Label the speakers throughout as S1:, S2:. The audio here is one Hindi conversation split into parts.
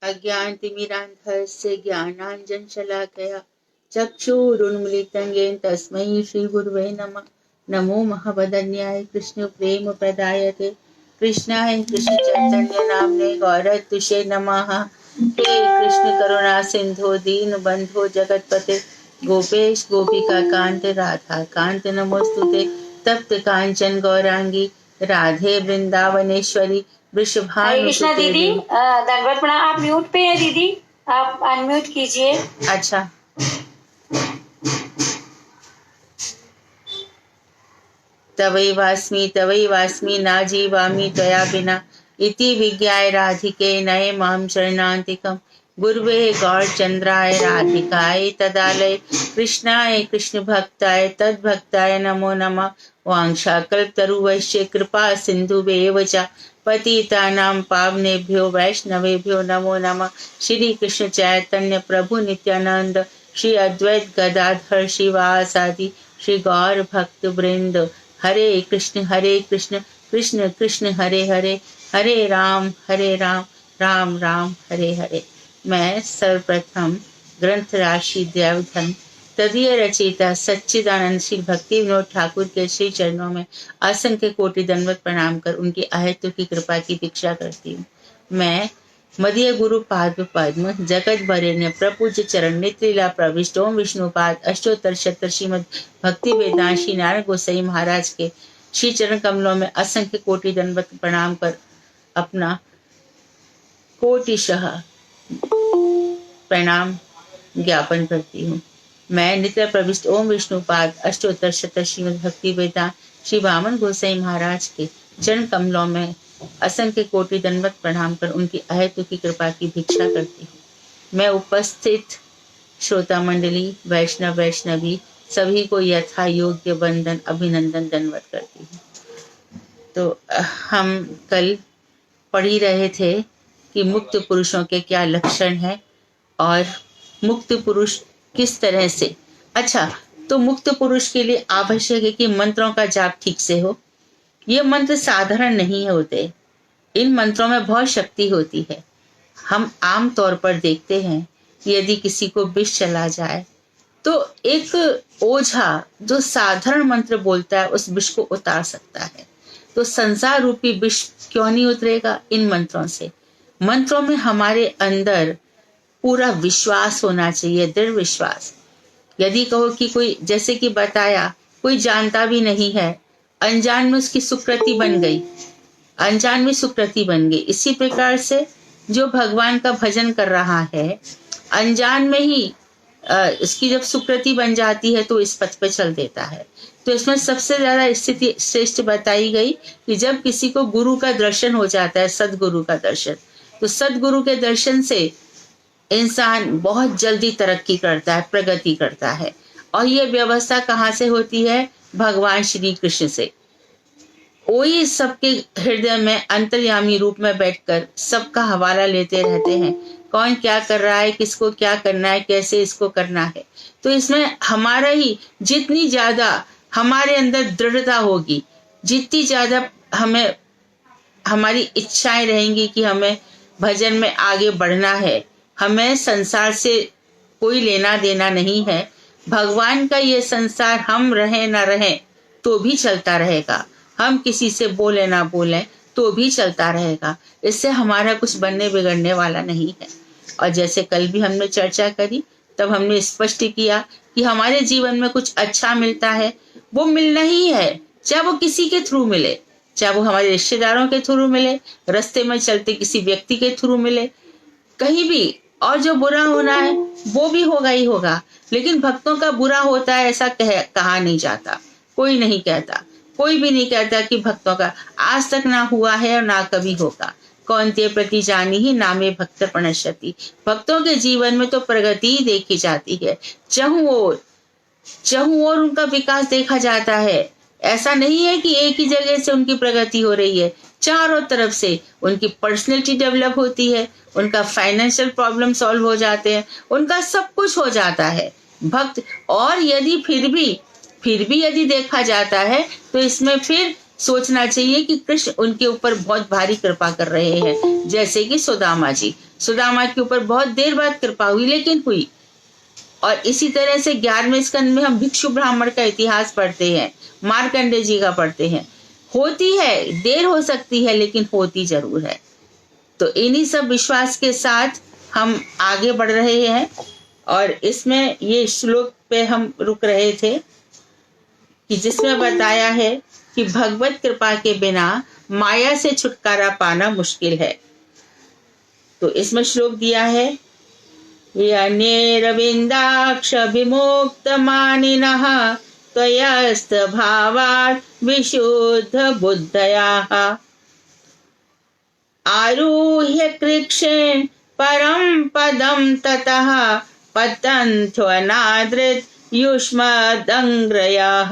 S1: अज्ञानतिमिरान्धस्य ज्ञानाञ्जनशलाकया चक्षुरुन्मीलितं येन तस्मै श्रीगुरुवे नमः। नमो महावदन्याय कृष्णप्रेमप्रदायते कृष्णाय कृष्णचैतन्य नाम्ने गौरतुषे नमः। हे कृष्ण करुणा सिंधु दीनबंधो जगतपते गोपेश गोपिका कांत राधा कांत नमोस्तुते। तप्त कांचन गौरांगी राधे वृंदावनेश्वरी
S2: हरे कृष्णा
S1: वृषभानुसुते
S2: दीदी,
S1: देवी।
S2: दंडवत प्रणाम। आप म्यूट पे है दीदी, आप अनम्यूट कीजिए।
S1: अच्छा, तवैवास्मि ना जीवामि त्वया विना इति विज्ञाय राधिके नये मां शरणान्तिकम्। गुरुवे गौरचन्द्राय राधिकाय तदालय कृष्णाय कृष्ण भक्ताय तद्भक्ताय नमो नमः। वाञ्छाकल्पतरुश्च कृपा सिन्धुभ्येव च पतितानां पावनेभ्यो वैष्णवेभ्यो नमो नमः। श्री कृष्ण चैतन्य प्रभु नित्यानंद श्री अद्वैत गदाधर शिवासादि श्री गौर भक्त वृंद। हरे कृष्ण कृष्ण कृष्ण हरे हरे, हरे राम राम राम हरे हरे। मैं सर्वप्रथम ग्रंथ राशि देवधन तदीय रचयिता सच्चिदानंद श्री भक्ति विनोद ठाकुर के श्री चरणों में असंख्य कोटि दंडवत प्रणाम कर उनकी अहेतु की कृपा की भिक्षा करती हूँ। मैं मदीय गुरु पाद पद्म जगत वरेण्य प्रपूज्य चरण नित्य प्रविष्ट ओम विष्णुपाद अष्टोत्तर शत श्रीमद भक्ति वेदांत श्री नारायण गोसाई महाराज के श्री चरण कमलों में असंख्य कोटि दंडवत प्रणाम कर अपना कोटिशः प्रणाम ज्ञापन करती हूँ। मैं नित्य प्रविष्ट ओम विष्णुपाद अष्टोत्तर शत श्रीमद भक्ति वेदांत श्री वामन गोसाई महाराज के चरण कमलों में असंख्य कोटि दंडवत प्रणाम कर उनकी अहेतु की कृपा की भिक्षा करती हूँ। मैं उपस्थित श्रोता मंडली वैष्णव वैष्णवी सभी को यथा योग्य वंदन अभिनंदन दंडवत करती हूँ। तो हम कल पढ़ ही रहे थे कि मुक्त पुरुषों के क्या लक्षण हैं और मुक्त पुरुष किस तरह से। अच्छा, तो मुक्त पुरुष के लिए आवश्यक है कि मंत्रों का जाप ठीक से हो। ये मंत्र साधारण नहीं होते, इन मंत्रों में बहुत शक्ति होती है। हम आम तौर पर देखते हैं कि यदि किसी को विष चला जाए तो एक ओझा जो साधारण मंत्र बोलता है उस विष को उतार सकता है। तो संसार रूपी विष क्यों नहीं उतरेगा इन मंत्रों से। मंत्रों में हमारे अंदर पूरा विश्वास होना चाहिए, दृढ़ विश्वास। यदि कहो कि कोई, जैसे कि बताया, कोई जानता भी नहीं है, अनजान में उसकी सुकृति बन गई, अनजान में सुकृति बन गई। इसी प्रकार से जो भगवान का भजन कर रहा है अनजान में ही इसकी जब सुकृति बन जाती है तो इस पथ पे चल देता है। तो इसमें सबसे ज्यादा स्थिति श्रेष्ठ बताई गई कि जब किसी को गुरु का दर्शन हो जाता है, सदगुरु का दर्शन, तो सदगुरु के दर्शन से इंसान बहुत जल्दी तरक्की करता है, प्रगति करता है। और ये व्यवस्था कहाँ से होती है? भगवान श्री कृष्ण से। वही सबके हृदय में अंतर्यामी रूप में बैठकर सबका हवाला लेते रहते हैं, कौन क्या कर रहा है, किसको क्या करना है, कैसे इसको करना है। तो इसमें हमारा ही जितनी ज्यादा हमारे अंदर दृढ़ता होगी, जितनी ज्यादा हमें हमारी इच्छाएं रहेंगी कि हमें भजन में आगे बढ़ना है, हमें संसार से कोई लेना देना नहीं है, भगवान का ये संसार हम रहें ना रहें तो भी चलता रहेगा, हम किसी से बोले ना बोले तो भी चलता रहेगा। इससे हमारा कुछ बनने बिगड़ने वाला नहीं है। और जैसे कल भी हमने चर्चा करी, तब हमने स्पष्ट किया कि हमारे जीवन में कुछ अच्छा मिलता है, वो मिलना ही है, चाहे वो किसी के थ्रू मिले, चाहे वो हमारे रिश्तेदारों के थ्रू मिले, रास्ते में चलते किसी व्यक्ति के थ्रू मिले, कहीं भी। और जो बुरा होना है वो भी होगा ही होगा, लेकिन भक्तों का बुरा होता है ऐसा कहा नहीं जाता, कोई नहीं कहता, कोई भी नहीं कहता कि भक्तों का आज तक ना हुआ है और ना कभी होगा। कौन ते प्रति जानी ही नामे भक्त प्रणश्यति। भक्तों के जीवन में तो प्रगति ही देखी जाती है, चहुं ओर उनका विकास देखा जाता है। ऐसा नहीं है कि एक ही जगह से उनकी प्रगति हो रही है, चारों तरफ से उनकी पर्सनैलिटी डेवलप होती है, उनका फाइनेंशियल प्रॉब्लम सॉल्व हो जाते हैं, उनका सब कुछ हो जाता है भक्त। और यदि फिर भी यदि देखा जाता है तो इसमें फिर सोचना चाहिए कि कृष्ण उनके ऊपर बहुत भारी कृपा कर रहे हैं, जैसे कि सुदामा जी। सुदामा के ऊपर बहुत देर बाद कृपा हुई, लेकिन हुई। और इसी तरह से 11वें स्कंद में हम भिक्षु ब्राह्मण का इतिहास पढ़ते हैं, मार्कंडे जी का पढ़ते हैं। होती है, देर हो सकती है, लेकिन होती जरूर है। तो इन्हीं सब विश्वास के साथ हम आगे बढ़ रहे हैं। और इसमें ये श्लोक पे हम रुक रहे थे कि जिसमें बताया है कि भगवत कृपा के बिना माया से छुटकारा पाना मुश्किल है। तो इसमें श्लोक दिया है, यनेरविन्दाक्ष विमुक्त मानिनः त्वयस्त भावात् विशुद्ध बुद्धयाः आरुह्य कृक्षेण परम पदम ततः पतन्त्वनादृत युष्मदङ्ग्रयाः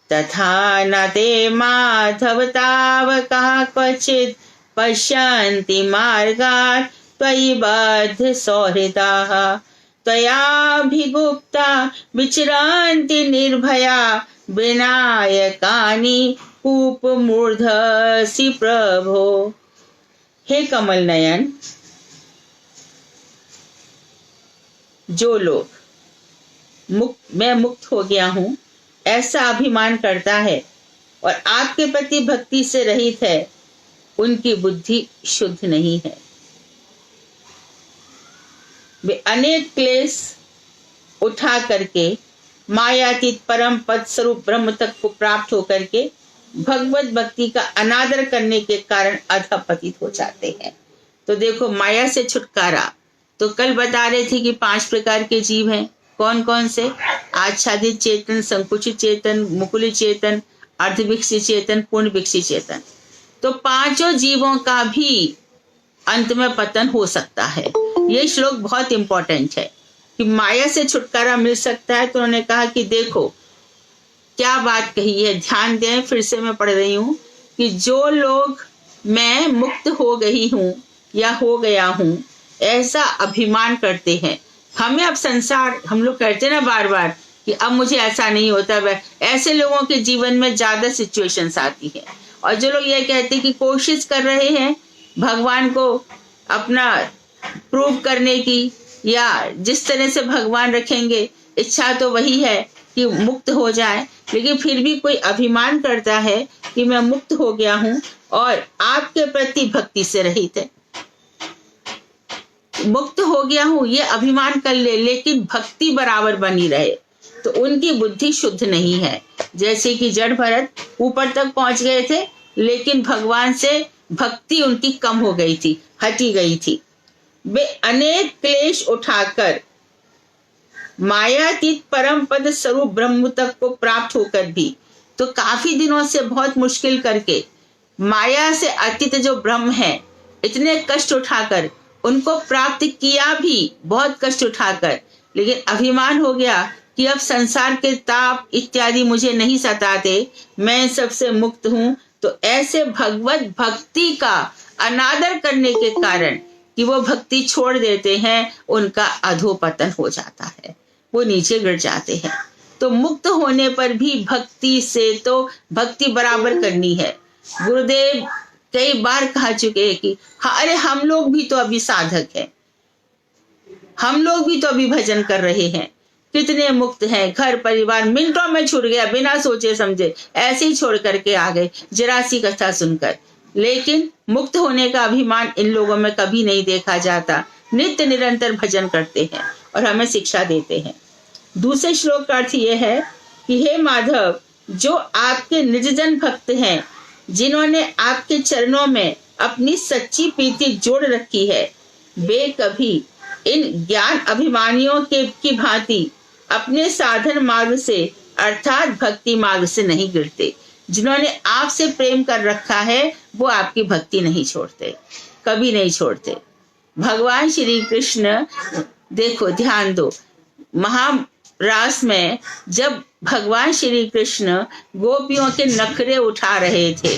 S1: तथा न ते माधव तावकः क्वचित् पश्यन्ति मार्गात् त्वयि बद्ध सौहृदाः त्वयाभिगुप्ता विचरन्ति निर्भया विनायकानि कूपमूर्धसि प्रभो। हे कमल नयन, जो लोग मैं मुक्त हो गया हूं ऐसा अभिमान करता है और आपके प्रति भक्ति से रहित है, उनकी बुद्धि शुद्ध नहीं है। वे अनेक क्लेश उठा करके मायातीत परम पद स्वरूप ब्रह्म तक को प्राप्त होकर के भगवत भक्ति का अनादर करने के कारण अधपतित हो जाते हैं। तो देखो, माया से छुटकारा, तो कल बता रहे थे कि 5 प्रकार के जीव हैं। कौन कौन से? आच्छादित चेतन, संकुचित चेतन, मुकुलित चेतन, अर्धविकसित चेतन, पूर्ण विकसित चेतन। तो 5 जीवों का भी अंत में पतन हो सकता है। ये श्लोक बहुत इंपॉर्टेंट है कि माया से छुटकारा मिल सकता है। तो उन्होंने कहा कि देखो क्या बात कही है, ध्यान दें। फिर से मैं पढ़ रही हूँ कि जो लोग मैं मुक्त हो गई हूँ या हो गया हूँ ऐसा अभिमान करते हैं, हमें अब संसार, हम लोग कहते हैं ना बार बार कि अब मुझे ऐसा नहीं होता, वह ऐसे लोगों के जीवन में ज्यादा सिचुएशंस आती है। और जो लोग ये कहते हैं कि कोशिश कर रहे हैं भगवान को अपना प्रूव करने की, या जिस तरह से भगवान रखेंगे इच्छा तो वही है कि मुक्त हो जाए, लेकिन फिर भी कोई अभिमान करता है कि मैं मुक्त हो गया हूं और आपके प्रति भक्ति से रहित है। मुक्त हो गया हूं ये अभिमान कर ले, लेकिन भक्ति बराबर बनी रहे, तो उनकी बुद्धि शुद्ध नहीं है। जैसे कि जड़ भरत ऊपर तक पहुंच गए थे, लेकिन भगवान से भक्ति उनकी कम हो गई थी, हटी गई थी। वे अनेक क्लेश उठाकर मायातीत परम पद स्वरूप ब्रह्म तक को प्राप्त होकर भी, तो काफी दिनों से बहुत मुश्किल करके माया से अतीत जो ब्रह्म है, इतने कष्ट उठाकर उनको प्राप्त किया भी, बहुत कष्ट उठाकर, लेकिन अभिमान हो गया कि अब संसार के ताप इत्यादि मुझे नहीं सताते, मैं सबसे मुक्त हूं। तो ऐसे भगवत भक्ति का अनादर करने के कारण कि वो भक्ति छोड़ देते हैं, उनका अधोपतन हो जाता है, वो नीचे गिर जाते हैं। तो मुक्त होने पर भी भक्ति से तो भक्ति बराबर करनी है। गुरुदेव कई बार कहा चुके हैं कि हाँ, अरे हम लोग भी तो अभी साधक हैं, हम लोग भी तो अभी भजन कर रहे हैं, कितने मुक्त हैं, घर परिवार मिनटों में छूट गया, बिना सोचे समझे ऐसे ही छोड़ करके आ गए 82 कथा सुनकर। लेकिन मुक्त होने का अभिमान इन लोगों में कभी नहीं देखा जाता, नित्य निरंतर भजन करते हैं और हमें शिक्षा देते हैं। दूसरे श्लोक का अर्थ यह है कि हे माधव, जो आपके निजजन भक्त हैं, जिन्होंने आपके चरणों में अपनी सच्ची प्रीति जोड़ रखी है, वे कभी इन ज्ञान अभिमानियों की भांति अपने साधन मार्ग से अर्थात भक्ति मार्ग से नहीं गिरते। जिन्होंने आपसे प्रेम कर रखा है वो आपकी भक्ति नहीं छोड़ते, कभी नहीं छोड़ते। भगवान श्री कृष्ण, देखो ध्यान दो, महारास में जब भगवान श्री कृष्ण गोपियों के नखरे उठा रहे थे,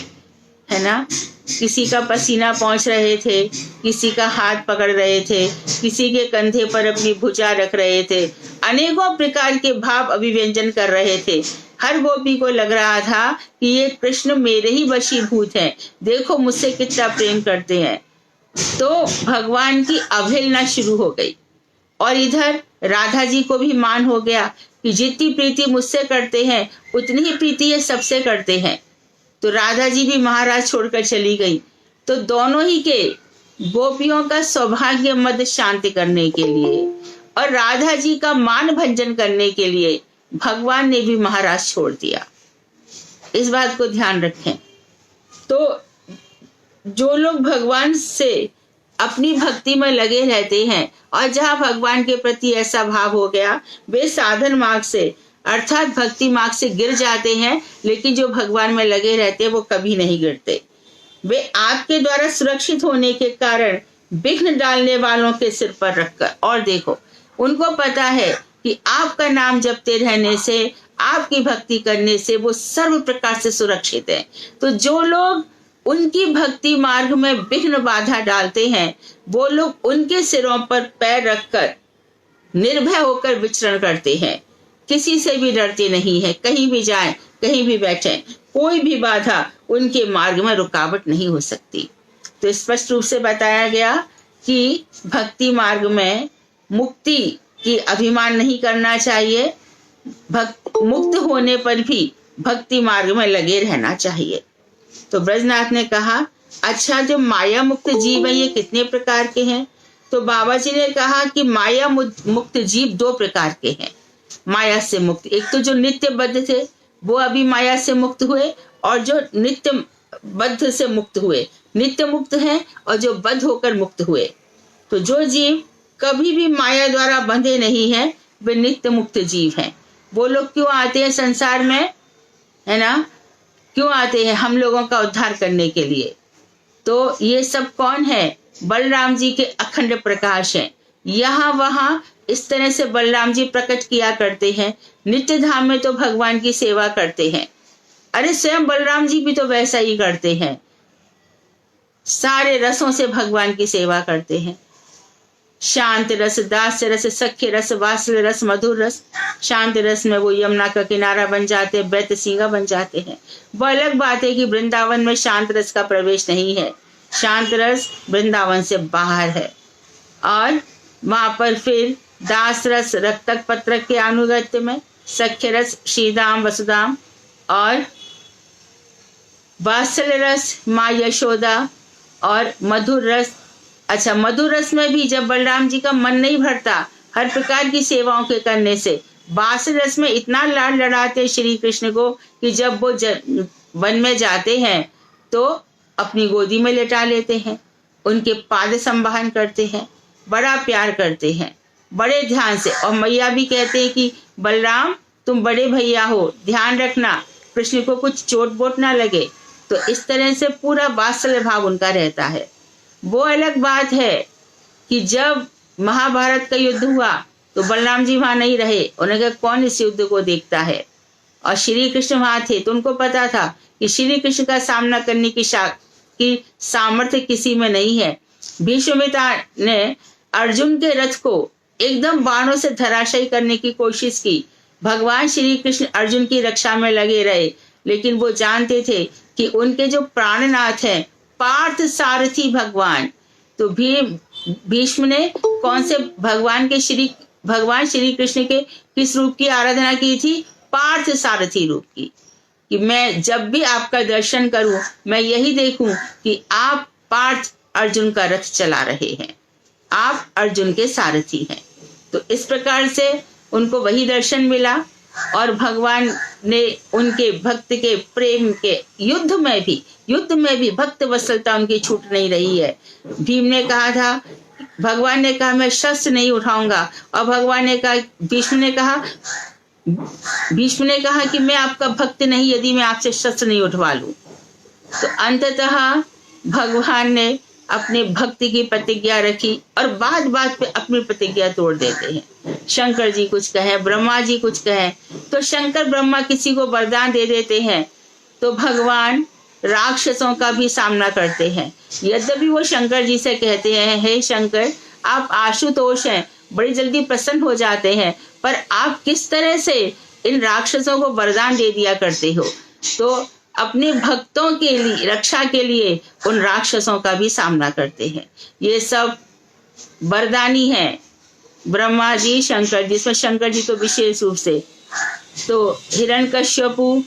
S1: है ना, किसी का पसीना पहुंच रहे थे, किसी का हाथ पकड़ रहे थे, किसी के कंधे पर अपनी भुजा रख रहे थे, अनेकों प्रकार के भाव अभिव्यंजन कर रहे थे। हर गोपी को लग रहा था कि ये कृष्ण मेरे ही वशीभूत हैं, देखो मुझसे कितना प्रेम करते हैं। तो भगवान की अवहेलना शुरू हो गई। और इधर राधा जी को भी मान हो गया कि जितनी प्रीति मुझसे करते हैं उतनी ही प्रीति ये सबसे करते हैं। तो राधा जी भी महाराज छोड़कर चली गई। तो दोनों ही के गोपियों का सौभाग्य मद शांत करने के लिए और राधा जी का मान भंजन करने के लिए भगवान ने भी महाराज छोड़ दिया। इस बात को ध्यान रखें। तो जो लोग भगवान से अपनी भक्ति में लगे रहते हैं और जहाँ भगवान के प्रति ऐसा भाव हो गया, वे साधन मार्ग से अर्थात भक्ति मार्ग से गिर जाते हैं, लेकिन जो भगवान में लगे रहते हैं वो कभी नहीं गिरते। वे आपके द्वारा सुरक्षित होने के कारण विघ्न डालने वालों के सिर पर रखकर, और देखो उनको पता है कि आपका नाम जपते रहने से, आपकी भक्ति करने से वो सर्व प्रकार से सुरक्षित है। तो जो लोग उनकी भक्ति मार्ग में विघ्न बाधा डालते हैं, वो लोग उनके सिरों पर पैर रखकर निर्भय होकर विचरण करते हैं, किसी से भी डरते नहीं है। कहीं भी जाएं, कहीं भी बैठें, कोई भी बाधा उनके मार्ग में रुकावट नहीं हो सकती। तो स्पष्ट रूप से बताया गया कि भक्ति मार्ग में मुक्ति की अभिमान नहीं करना चाहिए, मुक्त होने पर भी भक्ति मार्ग में लगे रहना चाहिए। तो ब्रजनाथ ने कहा, अच्छा जो माया मुक्त जीव है ये कितने प्रकार के हैं? तो बाबा जी ने कहा कि माया मुक्त जीव 2 प्रकार के हैं। माया से मुक्त, एक तो जो नित्य बद्ध थे वो अभी माया से मुक्त हुए, और जो नित्य बद्ध से मुक्त हुए, नित्य मुक्त हैं और जो बद्ध होकर मुक्त हुए। तो जो जीव कभी भी माया द्वारा बंधे नहीं है वे नित्य मुक्त जीव हैं। वो लोग क्यों आते हैं संसार में, है ना? क्यों आते हैं? हम लोगों का उद्धार करने के लिए। तो ये सब कौन है? बलराम जी के अखंड प्रकाश हैं। यहाँ वहाँ इस तरह से बलराम जी प्रकट किया करते हैं। नित्य धाम में तो भगवान की सेवा करते हैं। अरे स्वयं बलराम जी भी तो वैसा ही करते हैं, सारे रसों से भगवान की सेवा करते हैं। शांत रस, दास्य रस, सख्य रस, वात्सल्य रस, मधुर रस। शांत रस में वो यमुना का किनारा बन जाते हैं, बैत सींगा बन जाते हैं। वो अलग बात है कि वृंदावन में शांत रस का प्रवेश नहीं है, शांत रस वृंदावन से बाहर है। और वहां पर फिर दास रस रक्तक पत्रक के अनुगत्य में, सख्य रस श्रीदाम वसुदाम, और वात्सल्य रस माँ यशोदा, और मधुर रस। अच्छा, मधुर रस में भी जब बलराम जी का मन नहीं भरता हर प्रकार की सेवाओं के करने से, वात्सल्य रस में इतना लाड लड़ाते श्री कृष्ण को कि जब वो वन में जाते हैं तो अपनी गोदी में लेटा लेते हैं, उनके पाद संवाहन करते हैं, बड़ा प्यार करते हैं, बड़े ध्यान से। और मैया भी कहते हैं कि बलराम तुम बड़े भैया हो, ध्यान रखना कृष्ण को कुछ चोट बोट ना लगे। तो इस तरह से पूरा वात्सल्य भाव उनका रहता है। वो अलग बात है कि जब महाभारत का युद्ध हुआ तो बलराम जी वहां नहीं रहे, उन्होंने कहा कौन इस युद्ध को देखता है, और श्री कृष्ण वहां थे। तो उनको पता था कि श्री कृष्ण का सामना करने की सामर्थ्य किसी में नहीं है। भीष्मपिता ने अर्जुन के रथ को एकदम बाणों से धराशायी करने की कोशिश की। भगवान श्री कृष्ण अर्जुन की रक्षा में लगे रहे, लेकिन वो जानते थे कि उनके जो प्राणनाथ हैं पार्थ सारथी भगवान, तो भीष्म ने कौन से भगवान श्री कृष्ण के किस रूप की आराधना की थी? पार्थ सारथी रूप की, कि मैं जब भी आपका दर्शन करूं मैं यही देखूं कि आप पार्थ अर्जुन का रथ चला रहे हैं, आप अर्जुन के सारथी हैं। तो इस प्रकार से उनको वही दर्शन मिला, और भगवान ने उनके भक्त के प्रेम के युद्ध में भी भक्त वत्सलता उनकी छूट नहीं रही है। भीम ने कहा था, भगवान ने कहा मैं शस्त्र नहीं उठाऊंगा, और भगवान ने कहा, भीष्म ने कहा कि मैं आपका भक्त नहीं यदि मैं आपसे शस्त्र नहीं उठवा लूं। तो अंततः भगवान ने अपने भक्ति की प्रतिज्ञा रखी, और बात बात पे अपनी प्रतिज्ञा तोड़ देते हैं। शंकर जी कुछ कहे, ब्रह्मा जी कुछ कहे, तो शंकर ब्रह्मा किसी को वरदान दे देते हैं तो भगवान राक्षसों का भी सामना करते हैं। यद्यपि वो शंकर जी से कहते हैं, हे शंकर आप आशुतोष हैं, बड़ी जल्दी प्रसन्न हो जाते हैं, पर आप किस तरह से इन राक्षसों को वरदान दे दिया करते हो। तो अपने भक्तों के लिए रक्षा के लिए उन राक्षसों का भी सामना करते हैं। ये सब वरदानी है ब्रह्मा जी शंकर जी, इसमें शंकर जी तो विशेष रूप से। तो हिरण्यकश्यपु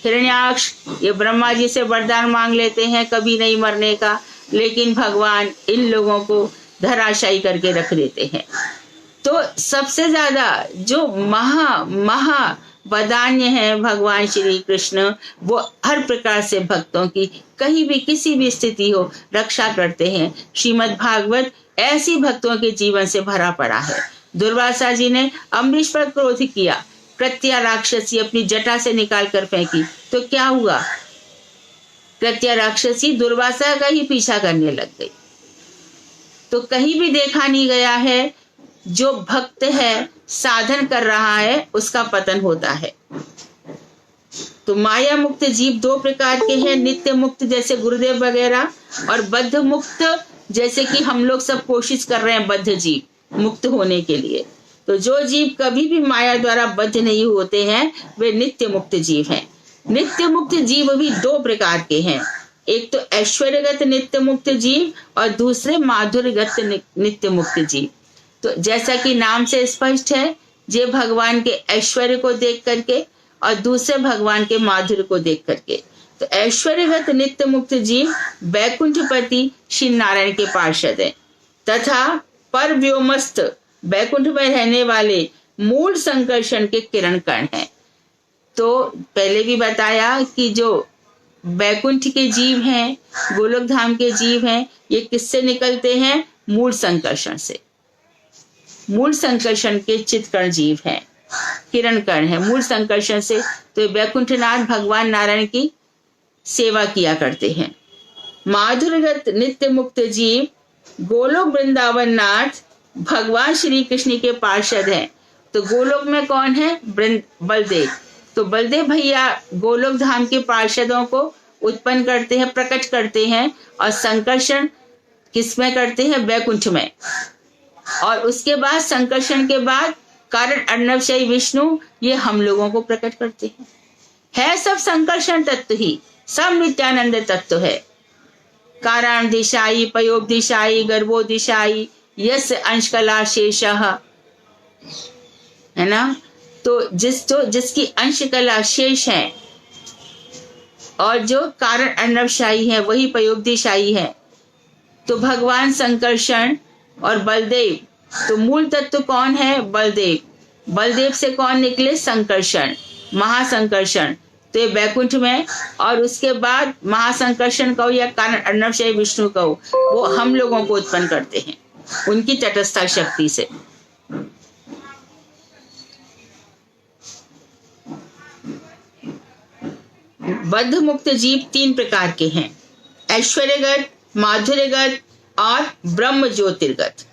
S1: हिरण्याक्ष ये ब्रह्मा जी से वरदान मांग लेते हैं कभी नहीं मरने का, लेकिन भगवान इन लोगों को धराशायी करके रख देते हैं। तो सबसे ज्यादा जो महा वरदान्य है भगवान श्री कृष्ण, वो हर प्रकार से भक्तों की कहीं भी किसी भी स्थिति हो रक्षा करते हैं। श्रीमद् भागवत ऐसी भक्तों के जीवन से भरा पड़ा है। दुर्वासा जी ने अम्बरीश पर क्रोध किया, कृत्या राक्षसी अपनी जटा से निकाल कर फेंकी, तो क्या हुआ? कृत्या राक्षसी दुर्वासा का ही पीछा करने लग गई। तो कहीं भी देखा नहीं गया है जो भक्त है साधन कर रहा है उसका पतन होता है। तो माया मुक्त जीव दो प्रकार के हैं, नित्य मुक्त जैसे गुरुदेव वगैरह, और बद्ध मुक्त जैसे कि हम लोग सब कोशिश कर रहे हैं बद्ध जीव मुक्त होने के लिए। तो जो जीव कभी भी माया द्वारा बद्ध नहीं होते हैं वे नित्य मुक्त जीव हैं। नित्य मुक्त जीव भी दो प्रकार के हैं, एक तो ऐश्वर्यगत नित्य मुक्त जीव और दूसरे माधुर्यगत नित्य मुक्त जीव। तो जैसा कि नाम से स्पष्ट है, जे भगवान के ऐश्वर्य को देख करके और दूसरे भगवान के माधुर्य को देख करके। तो ऐश्वर्यगत नित्य मुक्त जीव बैकुंठपति श्री नारायण के पार्षद हैं तथा पर व्योमस्थ बैकुंठ में रहने वाले मूल संकर्षण के किरण कण हैं। तो पहले भी बताया कि जो बैकुंठ के जीव हैं, गोलोक धाम के जीव हैं, ये किससे निकलते हैं? मूल संकर्षण से। मूल संकर्षण के चित्कर्ण जीव हैं, किरण कण है मूल संकर्षण से। तो बैकुंठनाथ भगवान नारायण की सेवा किया करते हैं। माधुर्यगत नित्य मुक्त जीव गोलोक वृंदावन नाथ भगवान श्री कृष्ण के पार्षद हैं। तो गोलोक में कौन है? बलदेव। तो बलदेव भैया गोलोक धाम के पार्षदों को उत्पन्न करते हैं, प्रकट करते हैं, और संकर्षण किसमें करते हैं? बैकुंठ में। और उसके बाद संकर्षण के बाद कारण अर्णवशयी विष्णु ये हम लोगों को प्रकट करते हैं। है सब संकर्षण तत्व ही, सब नित्यानंद तत्व है। कारण दिशाई पयोग दिशाई गर्भो दिशाई यस अंश कला शेषः, है ना। तो जिसकी अंश कला शेष है और जो कारण अर्णवशाही है वही पयोक्तिशाही है। तो भगवान संकर्षण और बलदेव, तो मूल तत्व कौन है? बलदेव। बलदेव से कौन निकले? संकर्षण, महासंकर्षण। तो ये बैकुंठ में, और उसके बाद महासंकर्षण कहो या कारण अर्णवशाही विष्णु कहो, वो हम लोगों को उत्पन्न करते हैं उनकी तटस्था शक्ति से। बद्ध मुक्त जीव तीन प्रकार के हैं, ऐश्वर्यगत, माधुर्यगत और ब्रह्म ज्योतिर्गत।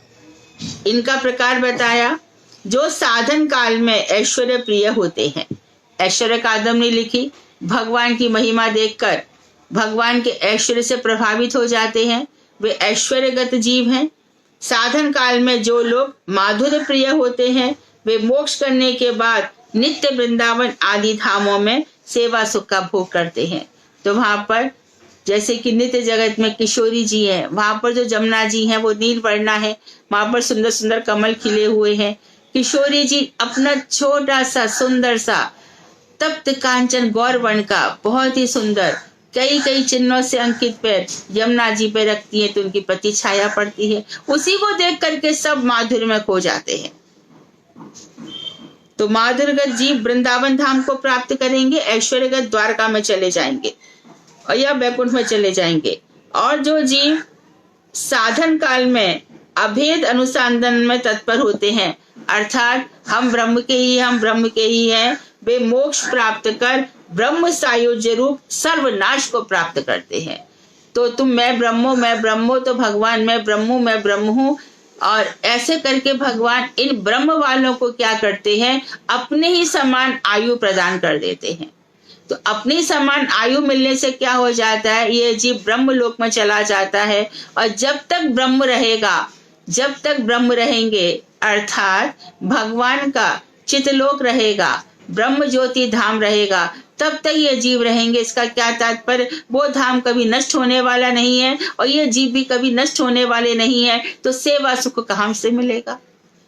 S1: इनका प्रकार बताया। जो साधन काल में ऐश्वर्य प्रिय होते हैं, ऐश्वर्य कादम ने लिखी, भगवान की महिमा देखकर भगवान के ऐश्वर्य से प्रभावित हो जाते हैं, वे ऐश्वर्यगत जीव हैं। साधन काल में जो लोग माधुर्य प्रिय होते हैं वे मोक्ष करने के बाद नित्य वृंदावन आदि धामों में सेवा सुख का भोग करते हैं। तो वहां पर जैसे कि नित्य जगत में किशोरी जी है, वहां पर जो जमुना जी हैं वो नील वर्णा है, वहां पर सुंदर सुंदर कमल खिले हुए हैं। किशोरी जी अपना छोटा सा सुंदर सा तप्त कांचन गौर वर्ण का बहुत ही सुंदर कई कई चिन्हों से अंकित पैर यमुना जी पे रखती है, तो उनकी प्रति छाया पड़ती है। उसी को देख करके सब माधुर्य में खो जाते हैं। तो माधुर्यगत जीव वृंदावन धाम को प्राप्त करेंगे, ऐश्वर्यगत द्वारका में चले जाएंगे और या बैकुंठ में चले जाएंगे। और जो जीव साधन काल में अभेद अनुसंधान में तत्पर होते हैं, अर्थात हम ब्रह्म के ही हैं, वे मोक्ष प्राप्त कर ब्रह्म सायुज्य रूप सर्वनाश को प्राप्त करते हैं। तो तुम मैं ब्रह्मो, तो भगवान मैं ब्रह्म हूँ। और ऐसे करके भगवान इन ब्रह्म वालों को क्या करते हैं? अपने ही समान आयु प्रदान कर देते हैं। तो अपनी समान आयु मिलने से क्या हो जाता है? ये जीव ब्रह्म लोक में चला जाता है। और जब तक ब्रह्म रहेंगे, अर्थात भगवान का चितलोक रहेगा, ब्रह्म ज्योति धाम रहेगा तब तक ये जीव रहेंगे। इसका क्या तात्पर्य? वो धाम कभी नष्ट होने वाला नहीं है और ये जीव भी कभी नष्ट होने वाले नहीं है, तो सेवा सुख कहाँ से मिलेगा?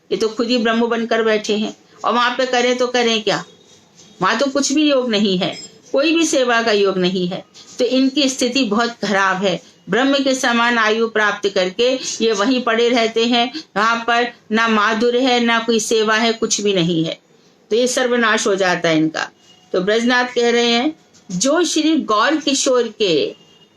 S1: ये तो खुद ही ब्रह्म बनकर बैठे हैं और वहां पे करें तो करें क्या? वहां तो कुछ भी योग नहीं है, कोई भी सेवा का योग नहीं है। तो इनकी स्थिति बहुत खराब है। ब्रह्म के समान आयु प्राप्त करके ये वहीं पड़े रहते हैं, वहां पर ना माधुर्य है ना कोई सेवा है, कुछ भी नहीं है। तो ये सर्वनाश हो जाता है इनका। तो ब्रजनाथ कह रहे हैं जो श्री गौर किशोर के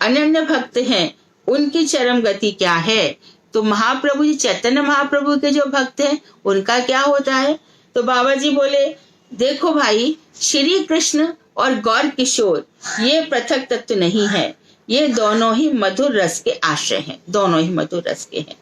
S1: अनन्य भक्त हैं उनकी चरम गति क्या है? तो महाप्रभु जी, चैतन्य महाप्रभु के जो भक्त हैं उनका क्या होता है? तो बाबा जी बोले देखो भाई, श्री कृष्ण और गौर किशोर ये पृथक तत्व नहीं है, ये दोनों ही मधुर रस के आश्रय हैं, दोनों ही मधुर रस के हैं।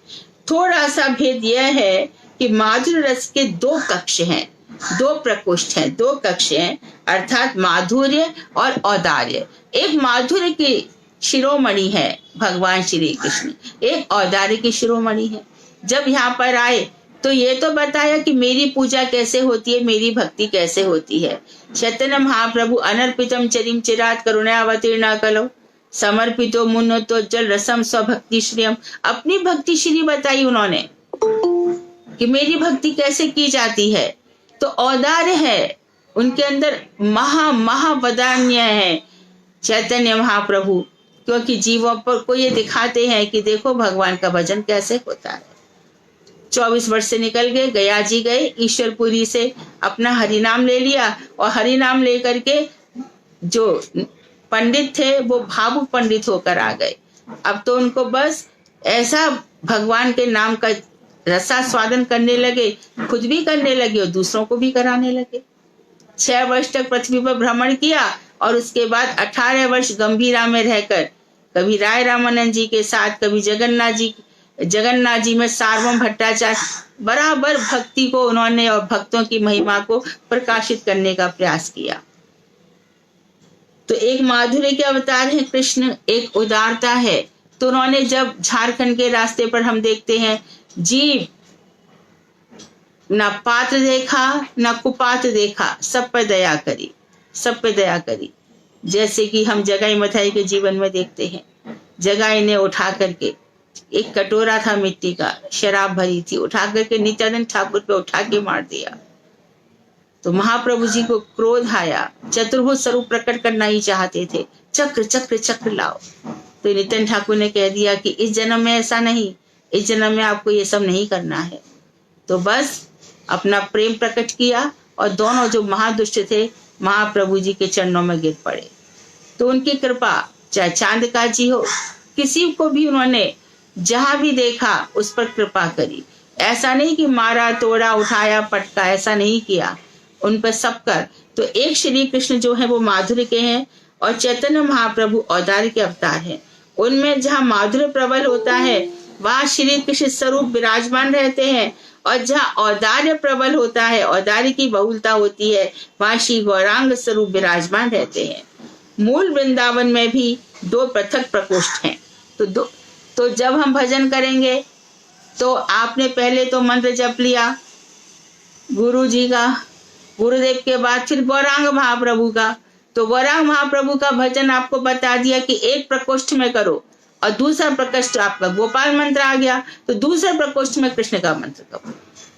S1: थोड़ा सा भेद यह है कि माधुर्य रस के दो कक्ष हैं, दो प्रकोष्ठ हैं, दो कक्ष हैं, अर्थात माधुर्य और औदार्य। एक माधुर्य की शिरोमणि है भगवान श्री कृष्ण, एक औदार्य की शिरोमणि है। जब यहाँ पर आए तो ये तो बताया कि मेरी पूजा कैसे होती है, मेरी भक्ति कैसे होती है। चैतन्य महाप्रभु अनर्पितम चरिम चिरात करुणावतीर्णा कलो समर्पितो मुन्नो तो जल रसम स्वभक्ति श्रियम, अपनी भक्ति श्री बताई उन्होंने कि मेरी भक्ति कैसे की जाती है। तो औदार्य है उनके अंदर, महावदान्य है चैतन्य महाप्रभु, क्योंकि जीवों पर को ये दिखाते हैं कि देखो भगवान का भजन कैसे होता है। 24 वर्ष से निकल गए, गया जी गए, ईश्वरपुरी से अपना हरिनाम ले लिया और हरिनाम लेकर के जो पंडित थे वो भावुक पंडित होकर आ गए। अब तो उनको बस ऐसा भगवान के नाम का रसास्वादन करने लगे, खुद भी करने लगे और दूसरों को भी कराने लगे। 6 वर्ष तक पृथ्वी पर भ्रमण किया और उसके बाद 18 वर्ष गंभीरा में रहकर कभी राय रामानंद जी के साथ, कभी जगन्नाथ जी में सार्वभौम भट्टाचार्य बराबर भक्ति को उन्होंने और भक्तों की महिमा को प्रकाशित करने का प्रयास किया। तो एक माधुर्य के अवतार है कृष्ण, एक उदारता है। तो उन्होंने जब झारखंड के रास्ते पर हम देखते हैं जीव ना पात्र देखा ना कुपात्र देखा, सब पर दया करी, सब पे दया करी। जैसे कि हम जगाई मथाई के जीवन में देखते हैं, जगाई ने उठा करके एक कटोरा था मिट्टी का, शराब भरी थी, उठा करके नित्यानंद ठाकुर पे उठा के मार दिया। तो महाप्रभु जी को क्रोध आया, चतुर्भुज स्वरूप प्रकट करना ही चाहते थे, चक्र चक्र चक्र लाओ। तो नित्यानंद ठाकुर ने कह दिया कि इस जन्म में ऐसा नहीं, इस जन्म में आपको ये सब नहीं करना है। तो बस अपना प्रेम प्रकट किया और दोनों जो महादुष्ट थे महाप्रभु जी के चरणों में गिर पड़े। तो उनकी कृपा, चाहे चांद का जी हो, किसी को भी उन्होंने जहां भी देखा उस पर कृपा करी। ऐसा नहीं कि मारा तोड़ा उठाया पटका, ऐसा नहीं किया, उन पर सब कर। तो एक श्री कृष्ण जो है वो माधुर्य के हैं और चैतन्य महाप्रभु औदार्य के अवतार हैं। उनमें जहाँ माधुर्य प्रबल होता है वहाँ श्री कृष्ण स्वरूप विराजमान रहते हैं, और जहाँ औदार्य प्रबल होता है, औदार्य की बहुलता होती है, वहाँ श्री गौरांग स्वरूप विराजमान रहते हैं। मूल वृंदावन में भी 2 पृथक प्रकोष्ठ हैं। तो जब हम भजन करेंगे तो आपने पहले तो मंत्र जप लिया गुरु जी का, गुरुदेव के बाद फिर गौरांग महाप्रभु का। तो गौरांग महाप्रभु का भजन आपको बता दिया कि एक प्रकोष्ठ में करो, और दूसरा प्रकोष्ठ आपका गोपाल मंत्र आ गया तो दूसरे प्रकोष्ठ में कृष्ण का मंत्र करो।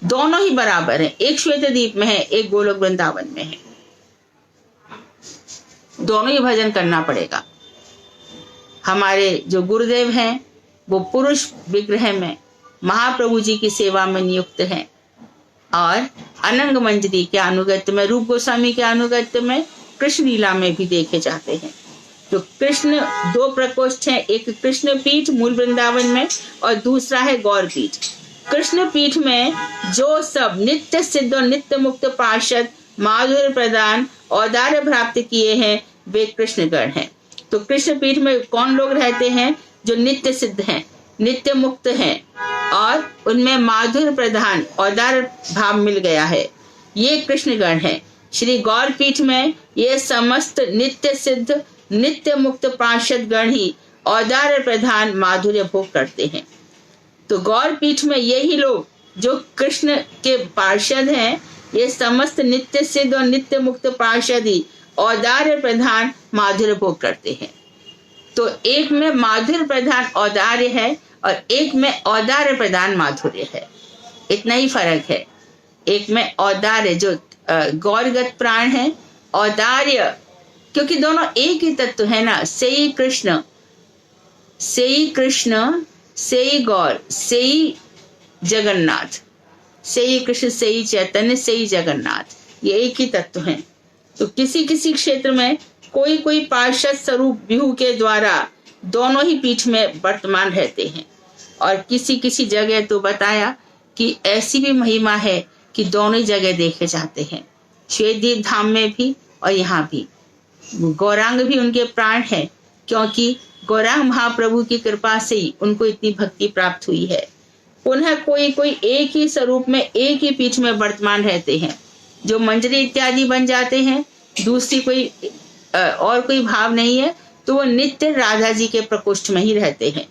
S1: दोनों ही बराबर है, एक श्वेत द्वीप में है, एक गोलोक वृंदावन में है। दोनों ही भजन करना पड़ेगा। हमारे जो गुरुदेव हैं वो पुरुष विग्रह में महाप्रभु जी की सेवा में नियुक्त हैं, और अनंग मंजरी के अनुगत्य में, रूप गोस्वामी के अनुगत्य में कृष्ण लीला में भी देखे जाते हैं। तो कृष्ण 2 प्रकोष्ठ हैं, एक कृष्ण पीठ मूल वृंदावन में और दूसरा है गौर पीठ। कृष्ण पीठ में जो सब नित्य सिद्ध और नित्य मुक्त पार्षद माधुर्य प्रदान औदार्य प्राप्त किए हैं वे कृष्णगण हैं। तो कृष्ण पीठ में कौन लोग रहते हैं? जो नित्य सिद्ध हैं, नित्य मुक्त हैं और उनमें माधुर्य प्रधान औदार्य भाव मिल गया है, ये कृष्णगण हैं। श्री गौर पीठ में ये समस्त नित्य सिद्ध नित्य मुक्त पार्षद गण ही औदार्य प्रधान माधुर्य भोग करते हैं। तो गौर पीठ में यही लोग जो कृष्ण के पार्षद हैं, ये समस्त नित्य सिद्ध और नित्य मुक्त पार्षद ही औदार्य प्रधान माधुर्य भोग करते हैं। तो एक में माधुर्य प्रधान औदार्य है और एक में औदार्य प्रधान माधुर्य है, इतना ही फर्क है। एक में औदार्य जो गौरगत प्राण है, औदार्य क्योंकि दोनों एक ही तत्व है ना, से ही कृष्ण, से ही कृष्ण, से ही गौर, से ही जगन्नाथ, से ही कृष्ण, से ही चैतन्य, से ही जगन्नाथ, ये एक ही तत्व है। तो किसी किसी क्षेत्र में कोई कोई पार्षद स्वरूप विहू के द्वारा दोनों ही पीठ में वर्तमान रहते हैं, और किसी किसी जगह तो बताया कि ऐसी भी महिमा है कि दोनों ही जगह देखे जाते हैं, श्वेतदीप धाम में भी और यहाँ भी। गौरांग भी उनके प्राण है, क्योंकि गौरांग महाप्रभु की कृपा से ही उनको इतनी भक्ति प्राप्त हुई है। पुनः कोई कोई एक ही स्वरूप में एक ही पीठ में वर्तमान रहते हैं, जो मंजरी इत्यादि बन जाते हैं, दूसरी कोई और कोई भाव नहीं है, तो वो नित्य राधा जी के प्रकोष्ठ में ही रहते हैं,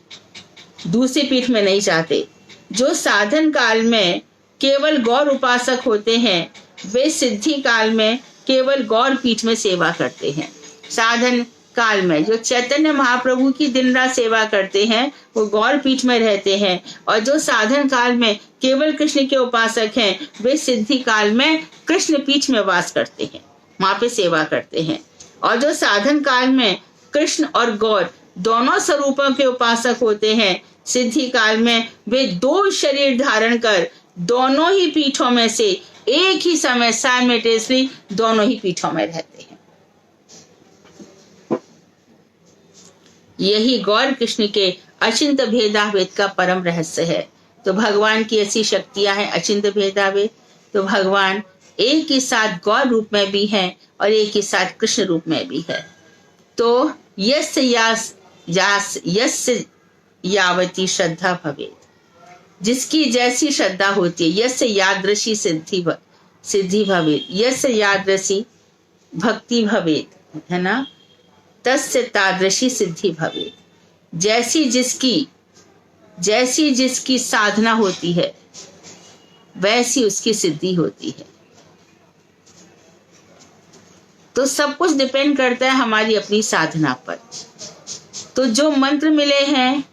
S1: दूसरी पीठ में नहीं जाते। जो साधन काल में केवल गौर उपासक होते हैं, वे सिद्धि काल में केवल गौर पीठ में सेवा करते हैं। साधन काल में जो चैतन्य महाप्रभु की दिन रात सेवा करते हैं वो गौर पीठ में रहते हैं, और जो साधन काल में केवल कृष्ण के उपासक हैं वे सिद्धि काल में कृष्ण पीठ में वास करते हैं, वहां पे सेवा करते हैं। और जो साधन काल में कृष्ण और गौर दोनों स्वरूपों के उपासक होते हैं, सिद्धि काल में वे दो शरीर धारण कर दोनों ही पीठों में से एक ही समय साइमल्टेनियसली दोनों ही पीठों में रहते हैं। यही गौर कृष्ण के अचिंत भेदाभेद का परम रहस्य है। तो भगवान की ऐसी शक्तियां हैं अचिंत भेदाभेद। तो भगवान एक ही साथ गौर रूप में भी हैं और एक ही साथ कृष्ण रूप में भी है। तो यस्य यावती श्रद्धा भवेत, जिसकी जैसी श्रद्धा होती है, यस्य यादृशी सिद्धि भवेत, यस्य यादृशी भक्ति भवेत, है ना, तस्य तादृशी सिद्धि भवेत। जैसी जिसकी साधना होती है वैसी उसकी सिद्धि होती है। तो सब कुछ डिपेंड करता है हमारी अपनी साधना पर। तो जो मंत्र मिले हैं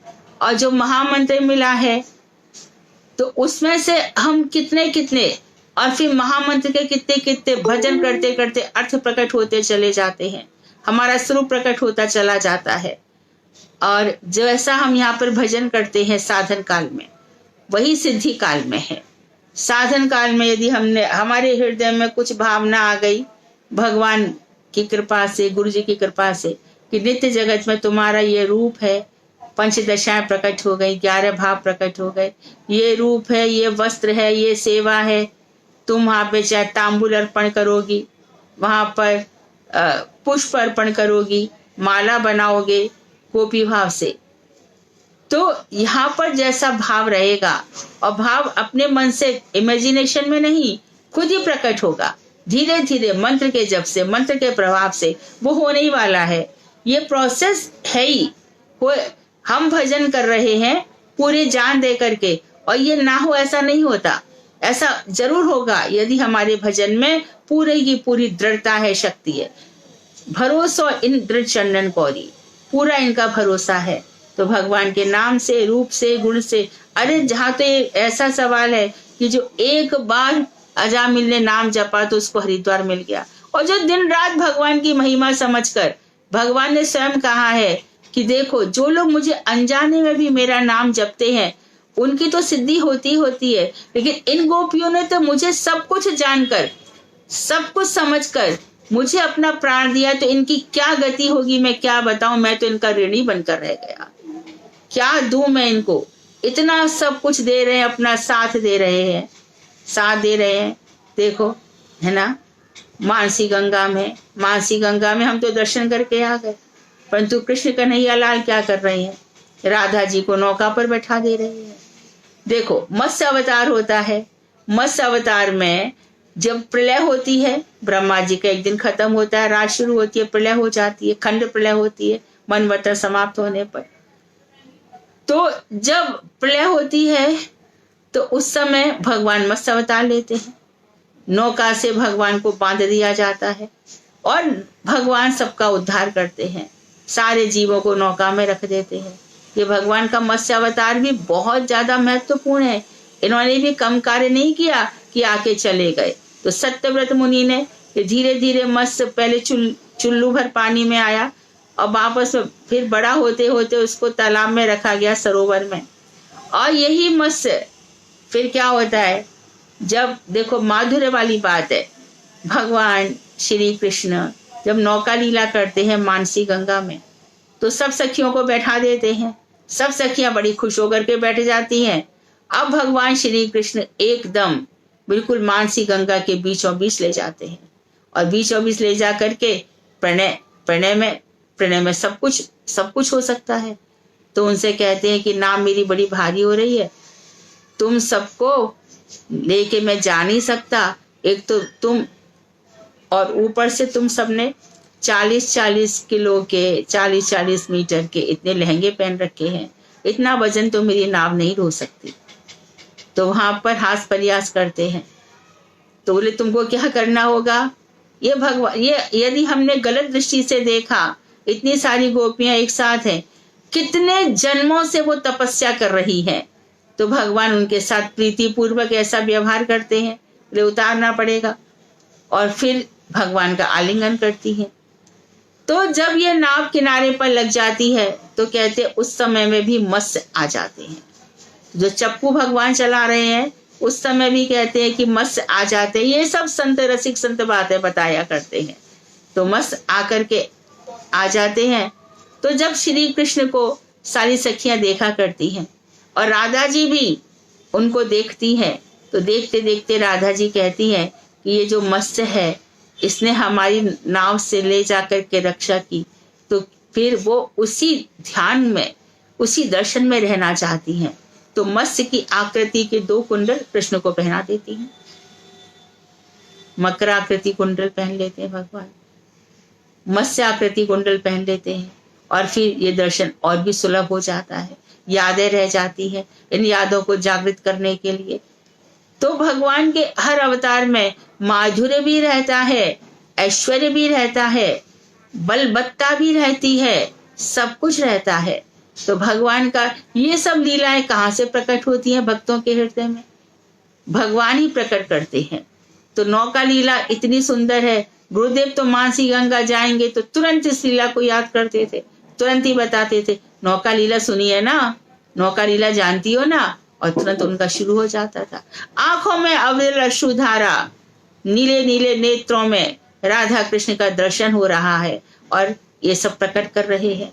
S1: और जो महामंत्र मिला है, तो उसमें से हम कितने कितने और फिर महामंत्र के कितने कितने भजन करते करते अर्थ प्रकट होते चले जाते हैं, हमारा स्वरूप प्रकट होता चला जाता है। और जैसा हम यहाँ पर भजन करते हैं साधन काल में, वही सिद्धि काल में है। साधन काल में यदि हमने हमारे हृदय में कुछ भावना आ गई भगवान की कृपा से, गुरु जी की कृपा से, कि नित्य जगत में तुम्हारा ये रूप है, पंचदशाएं प्रकट हो गई, 11 भाव प्रकट हो गए, ये रूप है, ये वस्त्र है, ये सेवा है, तुम वहां पे चाहे तांबुल अर्पण करोगी, वहां पर पुष्प अर्पण करोगी, माला बनाओगे गोपी भाव से, तो यहाँ पर जैसा भाव रहेगा, और भाव अपने मन से इमेजिनेशन में नहीं, खुद ही प्रकट होगा धीरे धीरे मंत्र के जप से, मंत्र के प्रभाव से वो होने ही वाला है। ये प्रोसेस है ही। हम भजन कर रहे हैं पूरी जान दे करके, और ये ना हो ऐसा नहीं होता। ऐसा जरूर होगा यदि हमारे भजन में पूरी की पूरी दृढ़ता है, शक्ति है। भरोसा इन दृढ़ चंदन कौरी, पूरा इनका भरोसा है। तो भगवान के नाम से, रूप से, गुण से, अरे जहाँ तो ऐसा सवाल है कि जो एक बार अजामिल ने नाम जपा तो उसको हरिद्वार मिल गया, और जो दिन रात भगवान की महिमा समझकर, भगवान ने स्वयं कहा है कि देखो जो लोग मुझे अनजाने में भी मेरा नाम जपते हैं उनकी तो सिद्धि होती है, लेकिन इन गोपियों ने तो मुझे सब कुछ जानकर, सब कुछ समझकर मुझे अपना प्राण दिया, तो इनकी क्या गति होगी मैं क्या बताऊं। मैं तो इनका ऋणी बनकर रह गया, क्या दूं मैं इनको। इतना सब कुछ दे रहे हैं, अपना साथ दे रहे हैं, साथ दे रहे हैं। देखो है ना, मानसी गंगा में हम तो दर्शन करके आ गए, परंतु कृष्ण कन्हैया लाल क्या कर रहे हैं, राधा जी को नौका पर बैठा दे रहे हैं। देखो मत्स्य अवतार होता है, मत्स्य अवतार में जब प्रलय होती है, ब्रह्मा जी का एक दिन खत्म होता है, रात शुरू होती है, प्रलय हो जाती है, खंड प्रलय होती है मनवंतर समाप्त होने पर। तो जब प्रलय होती है तो उस समय भगवान मत्स्य अवतार लेते हैं, नौका से भगवान को बांध दिया जाता है और भगवान सबका उद्धार करते हैं, सारे जीवों को नौका में रख देते हैं। ये भगवान का मत्स्य अवतार भी बहुत ज्यादा महत्वपूर्ण है। इन्होंने भी कम कार्य नहीं किया कि आके चले गए। तो सत्यव्रत मुनि ने धीरे धीरे मत्स्य पहले चुल्लू भर पानी में आया और वापस फिर बड़ा होते होते उसको तालाब में रखा गया, सरोवर में। और यही मत्स्य फिर क्या होता है, जब देखो माधुर्य वाली बात है, भगवान श्री कृष्ण जब नौका लीला करते हैं मानसी गंगा में, तो सब सखियों को बैठा देते हैं। सब सखियां बड़ी खुश होकर के बैठ जाती हैं। अब भगवान श्री कृष्ण एकदम बिल्कुल मानसी गंगा के बीचों बीच ले जाते हैं और बीचों बीच ले जा करके प्रणय में सब कुछ हो सकता है। तो उनसे कहते हैं कि नाव मेरी बड़ी भारी हो रही है, तुम सबको लेके मैं जा नहीं सकता। एक तो तुम और ऊपर से तुम सबने 40-40 किलो के 40-40 मीटर के इतने लहंगे पहन रखे हैं, इतना वजन तो मेरी नाव नहीं ढो सकती। तो वहां पर हास प्रयास करते हैं। तो बोले तुमको क्या करना होगा, ये भगवान, ये यदि हमने गलत दृष्टि से देखा, इतनी सारी गोपियां एक साथ हैं, कितने जन्मों से वो तपस्या कर रही हैं, तो भगवान उनके साथ प्रीति पूर्वक ऐसा व्यवहार करते हैं, बोले उतारना पड़ेगा। और फिर भगवान का आलिंगन करती है। तो जब ये नाव किनारे पर लग जाती है तो कहते उस समय में भी मत्स्य आ जाते हैं। जो चप्पू भगवान चला रहे हैं उस समय भी कहते हैं कि मत्स्य आ जाते हैं। ये सब संत रसिक संत बातें बताया करते हैं। तो मत्स्य आकर के आ जाते हैं। तो जब श्री कृष्ण को सारी सखियां देखा करती हैं और राधा जी भी उनको देखती हैं, तो देखते देखते राधा जी कहती हैं कि ये जो मत्स्य है इसने हमारी नाव से ले जाकर के रक्षा की। तो फिर वो उसी ध्यान में, उसी दर्शन में रहना चाहती हैं। तो मत्स्य की आकृति के 2 कुंडल कृष्ण को पहना देती हैं। मकर आकृति कुंडल पहन लेते हैं भगवान, मत्स्य आकृति कुंडल पहन लेते हैं और फिर ये दर्शन और भी सुलभ हो जाता है। यादें रह जाती हैं, इन यादों को जागृत करने के लिए। तो भगवान के हर अवतार में माधुर्य भी रहता है, ऐश्वर्य भी रहता है, बलबत्ता भी रहती है, सब कुछ रहता है। तो भगवान का ये सब लीलाएं कहाँ से प्रकट होती हैं? भक्तों के हृदय में भगवान ही प्रकट करते हैं। तो नौका लीला इतनी सुंदर है। गुरुदेव तो मानसी गंगा जाएंगे तो तुरंत इस लीला को याद करते थे, तुरंत ही बताते थे, नौका लीला सुनी है ना, नौका लीला जानती हो ना, और तुरंत उनका शुरू हो जाता था। आंखों में अविरल अश्रुधारा, नीले नीले नेत्रों में राधा कृष्ण का दर्शन हो रहा है और ये सब प्रकट कर रहे हैं।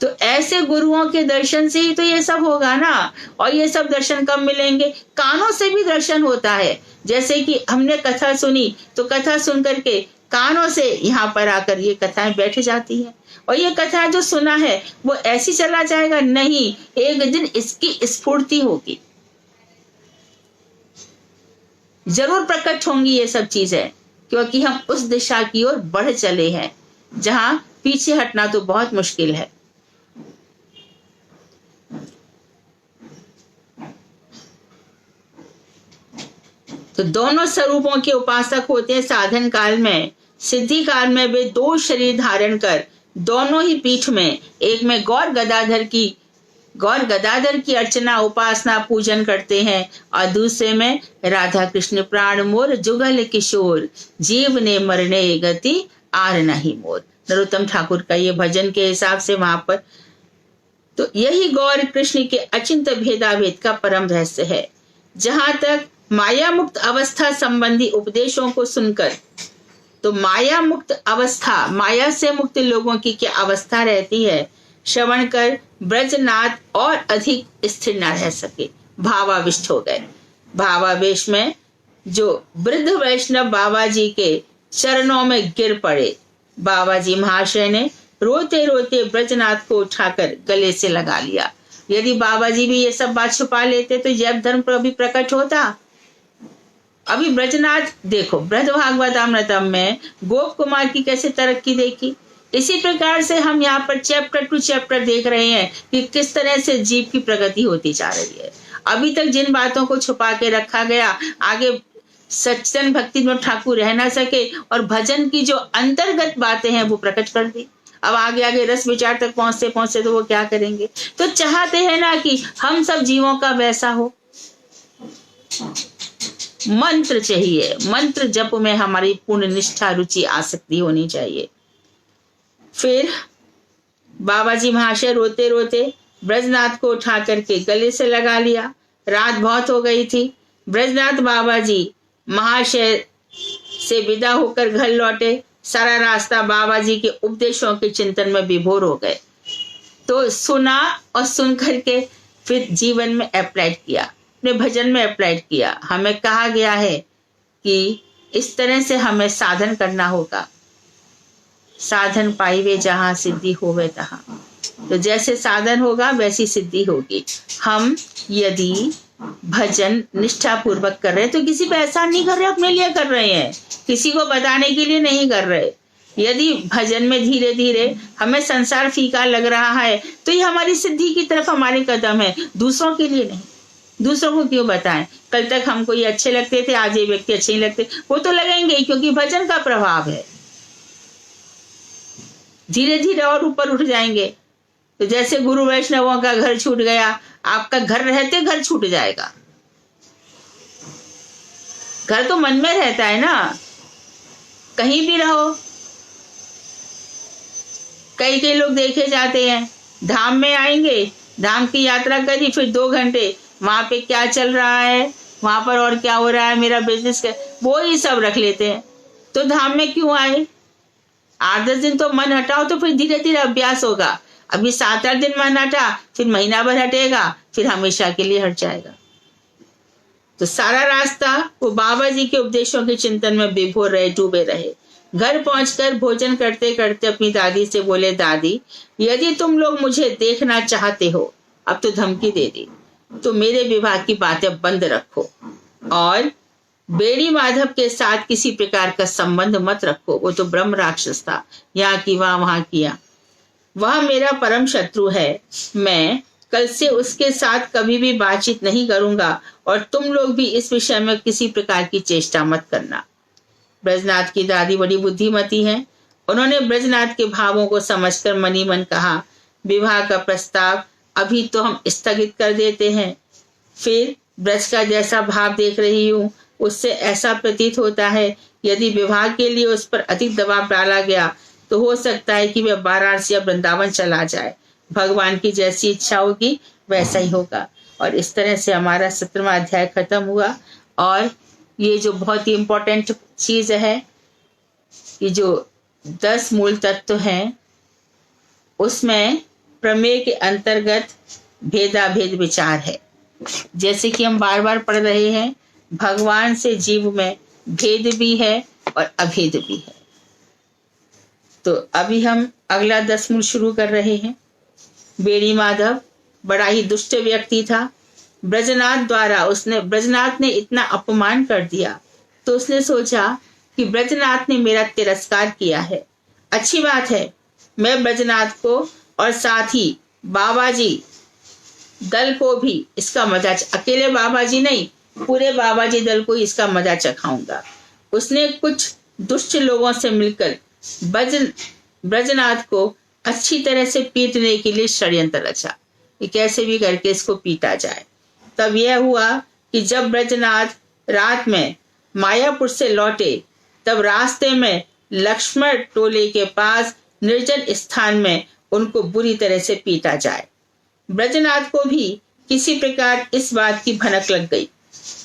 S1: तो ऐसे गुरुओं के दर्शन से ही तो ये सब होगा ना। और ये सब दर्शन कब मिलेंगे? कानों से भी दर्शन होता है। जैसे कि हमने कथा सुनी तो कथा सुन करके कानों से यहाँ पर आकर ये कथाएं बैठ जाती हैं और ये कथा जो सुना है वो ऐसी चला जाएगा नहीं, एक दिन इसकी स्फूर्ति होगी, जरूर प्रकट होंगी ये सब चीजें, क्योंकि हम उस दिशा की ओर बढ़ चले हैं जहां पीछे हटना तो बहुत मुश्किल है। तो दोनों स्वरूपों के उपासक होते हैं साधन काल में। सिद्धि काल में वे 2 शरीर धारण कर दोनों ही पीठ में, एक में गौर गदाधर की अर्चना उपासना पूजन करते हैं और दूसरे में राधा कृष्ण प्राण मोर जुगल किशोर, जीव ने मरने गति आर नहीं मोर। नरोत्तम ठाकुर का ये भजन के हिसाब से वहां पर तो यही गौर कृष्ण के अचिंत भेदाभेद का परम रहस्य है। जहां तक माया मुक्त अवस्था संबंधी उपदेशों को सुनकर, तो माया मुक्त अवस्था, माया से मुक्त लोगों की क्या अवस्था रहती है, श्रवण कर ब्रजनाथ और अधिक स्थिर न रह सके, भावाविष्ट हो गए। भावावेश में जो वृद्ध वैष्णव बाबा जी के चरणों में गिर पड़े। बाबा जी महाशय ने रोते रोते ब्रजनाथ को उठाकर गले से लगा लिया। यदि बाबा जी भी ये सब बात छुपा लेते तो जैव धर्म पर अभी प्रकट होता। अभी ब्रजनाथ देखो, ब्रज भागवतामृतम में गोप कुमार की कैसे तरक्की देखी। इसी प्रकार से हम यहाँ पर चैप्टर टू चैप्टर देख रहे हैं कि किस तरह से जीव की प्रगति होती जा रही है। अभी तक जिन बातों को छुपा के रखा गया, आगे सच्चन भक्ति में ठाकुर रह ना सके और भजन की जो अंतर्गत बातें हैं वो प्रकट कर दी। अब आगे आगे रस विचार तक पहुंचते पहुंचते तो वो क्या करेंगे। तो चाहते हैं ना कि हम सब जीवों का वैसा हो। मंत्र चाहिए, मंत्र जप में हमारी पूर्ण निष्ठा रुचि आसक्ति होनी चाहिए। फिर बाबा जी महाशय रोते रोते ब्रजनाथ को उठा करके गले से लगा लिया। रात बहुत हो गई थी। ब्रजनाथ बाबा जी महाशय से विदा होकर घर लौटे। सारा रास्ता बाबा जी के उपदेशों के चिंतन में विभोर हो गए। तो सुना और सुन करके फिर जीवन में अप्लाई किया, अपने भजन में अप्लाई किया। हमें कहा गया है कि इस तरह से हमें साधन करना होगा। साधन पाइवे जहां सिद्धि होवे तहां। तो जैसे साधन होगा वैसी सिद्धि होगी। हम यदि भजन निष्ठा पूर्वक कर रहे हैं तो किसी पे एहसान नहीं कर रहे, अपने लिए कर रहे हैं, किसी को बताने के लिए नहीं कर रहे। यदि भजन में धीरे धीरे हमें संसार फीका लग रहा है तो ये हमारी सिद्धि की तरफ हमारे कदम है, दूसरों के लिए नहीं। दूसरों को क्यों बताएं? कल तक हमको ये अच्छे लगते थे, आज ये व्यक्ति अच्छे नहीं लगते, वो तो लगेंगे ही, क्योंकि भजन का प्रभाव है। धीरे धीरे और ऊपर उठ जाएंगे। तो जैसे गुरु वैष्णवों का घर छूट गया, आपका घर रहते घर छूट जाएगा। घर तो मन में रहता है ना, कहीं भी रहो। कई कई लोग देखे जाते हैं धाम में आएंगे, धाम की यात्रा करी, फिर 2 घंटे वहां पे क्या चल रहा है, वहां पर और क्या हो रहा है, मेरा बिजनेस क्या, वो ही सब रख लेते हैं। तो धाम में क्यों आए? 8-10 दिन तो मन हटाओ, तो फिर धीरे धीरे अभ्यास होगा। अभी 7-8 दिन मन हटा, फिर महीना भर हटेगा, फिर हमेशा के लिए हट जाएगा। तो सारा रास्ता वो बाबा जी के उपदेशों के चिंतन में विभोर रहे, डूबे रहे। घर पहुंचकर भोजन करते करते अपनी दादी से बोले, दादी यदि तुम लोग मुझे देखना चाहते हो, अब तो धमकी दे दी, तो मेरे विवाह की बातें बंद रखो और बेड़ी माधव के साथ किसी प्रकार का संबंध मत रखो। वो तो ब्रह्म राक्षस था, यहाँ की वहां किया, वह मेरा परम शत्रु है। मैं कल से उसके साथ कभी भी बातचीत नहीं करूंगा और तुम लोग भी इस विषय में किसी प्रकार की चेष्टा मत करना। ब्रजनाथ की दादी बड़ी बुद्धिमती हैं। उन्होंने ब्रजनाथ के भावों को समझकर मनी मन कहा, विवाह का प्रस्ताव अभी तो हम स्थगित कर देते हैं। फिर ब्रज का जैसा भाव देख रही हूँ उससे ऐसा प्रतीत होता है यदि विवाह के लिए उस पर अधिक दबाव डाला गया तो हो सकता है कि वह वाराणसी या वृंदावन चला जाए। भगवान की जैसी इच्छा होगी वैसा ही होगा। और इस तरह से हमारा 17वां अध्याय खत्म हुआ। और ये जो बहुत ही इम्पोर्टेंट चीज है, ये जो 10 मूल तत्व हैं उसमें प्रमेय के अंतर्गत भेदाभेद विचार है। जैसे कि हम बार बार पढ़ रहे हैं, भगवान से जीव में भेद भी है और अभेद भी है। तो अभी हम अगला 10 मूल शुरू कर रहे हैं। बेड़ी माधव बड़ा ही दुष्ट व्यक्ति था। ब्रजनाथ ने इतना अपमान कर दिया तो उसने सोचा कि ब्रजनाथ ने मेरा तिरस्कार किया है, अच्छी बात है, मैं ब्रजनाथ को और साथ ही बाबा जी दल को भी इसका मजा, अकेले बाबा जी नहीं, पूरे बाबा जी दल को इसका मजा चखाऊंगा। उसने कुछ दुष्ट लोगों से मिलकर ब्रजनाथ को अच्छी तरह से पीटने के लिए षड्यंत्र रचा कि कैसे भी करके इसको पीटा जाए। तब यह हुआ कि जब ब्रजनाथ रात में मायापुर से लौटे तब रास्ते में लक्ष्मण टोले के पास निर्जन स्थान में उनको बुरी तरह से पीटा जाए। ब्रजनाथ को भी किसी प्रकार इस बात की भनक लग गई।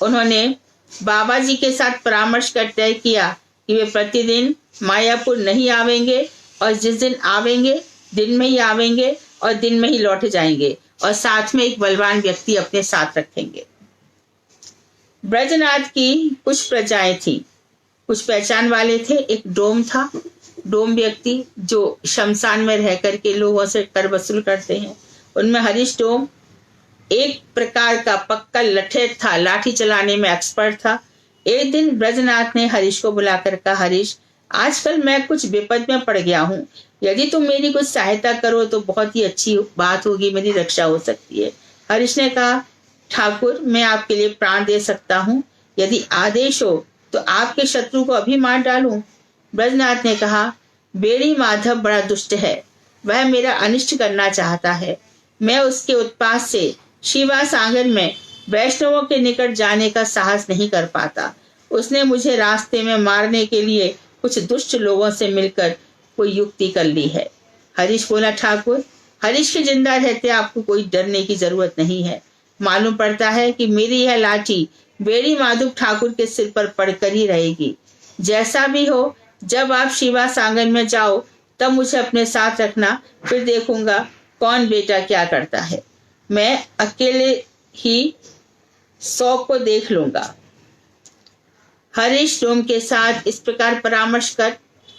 S1: उन्होंने बाबा जी के साथ परामर्श कर तय किया कि वे प्रतिदिन मायापुर नहीं आवेंगे और जिस दिन आवेंगे दिन में ही आवेंगे और दिन में ही लौट जाएंगे और साथ में एक बलवान व्यक्ति अपने साथ रखेंगे। ब्रजनाथ की कुछ प्रजाएं थी, कुछ पहचान वाले थे। एक डोम था, डोम व्यक्ति जो शमशान में रह करके लोगों से कर वसूल करते हैं। उनमें हरीश डोम एक प्रकार का पक्का लठेर था, लाठी चलाने में एक्सपर्ट था। एक दिन ब्रजनाथ ने हरीश को बुलाकर कहा, हरीश आजकल मैं कुछ विपद में पड़ गया हूँ, यदि तुम मेरी कुछ सहायता करो तो बहुत ही अच्छी बात होगी, मेरी रक्षा हो सकती है। हरीश ने कहा, ठाकुर मैं आपके लिए प्राण दे सकता हूँ, यदि आदेश हो तो आपके शत्रु को अभी मार डालूं? ब्रजनाथ ने कहा, बेड़ी माधव बड़ा दुष्ट है, वह मेरा अनिष्ट करना चाहता है। मैं उसके उत्पात से शिवास आंगन में वैष्णवों के निकट जाने का साहस नहीं कर पाता। उसने मुझे रास्ते में मारने के लिए कुछ दुष्ट लोगों से मिलकर कोई युक्ति कर ली है। हरीश बोला, ठाकुर, हरीश के जिंदा रहते आपको कोई डरने की जरूरत नहीं है। मालूम पड़ता है कि मेरी यह लाठी बेड़ी माधव ठाकुर के सिर पर पड़कर ही रहेगी। जैसा भी हो, जब आप शिवास आंगन में जाओ तब मुझे अपने साथ रखना, फिर देखूंगा कौन बेटा क्या करता है। मैं अकेले ही 100 को देख लूंगा। हरीश डोम के साथ इस प्रकार परामर्श कर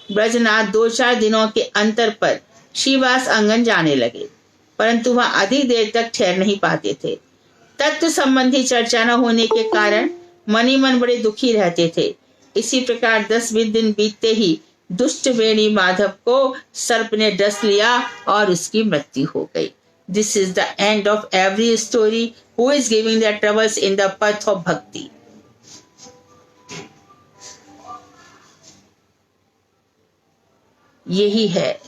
S1: ब्रजनाथ 2-4 दिनों के अंतर पर शिवास आंगन जाने लगे, परंतु वहां अधिक देर तक ठहर नहीं पाते थे। तत्व संबंधी चर्चा न होने के कारण मनी मन बड़े दुखी रहते थे। इसी प्रकार 10-20 दिन बीतते ही दुष्ट बेड़ी माधव को सर्प ने डस लिया और उसकी मृत्यु हो गई। This is the end of every story who is giving the troubles in the path of भक्ति। यही है,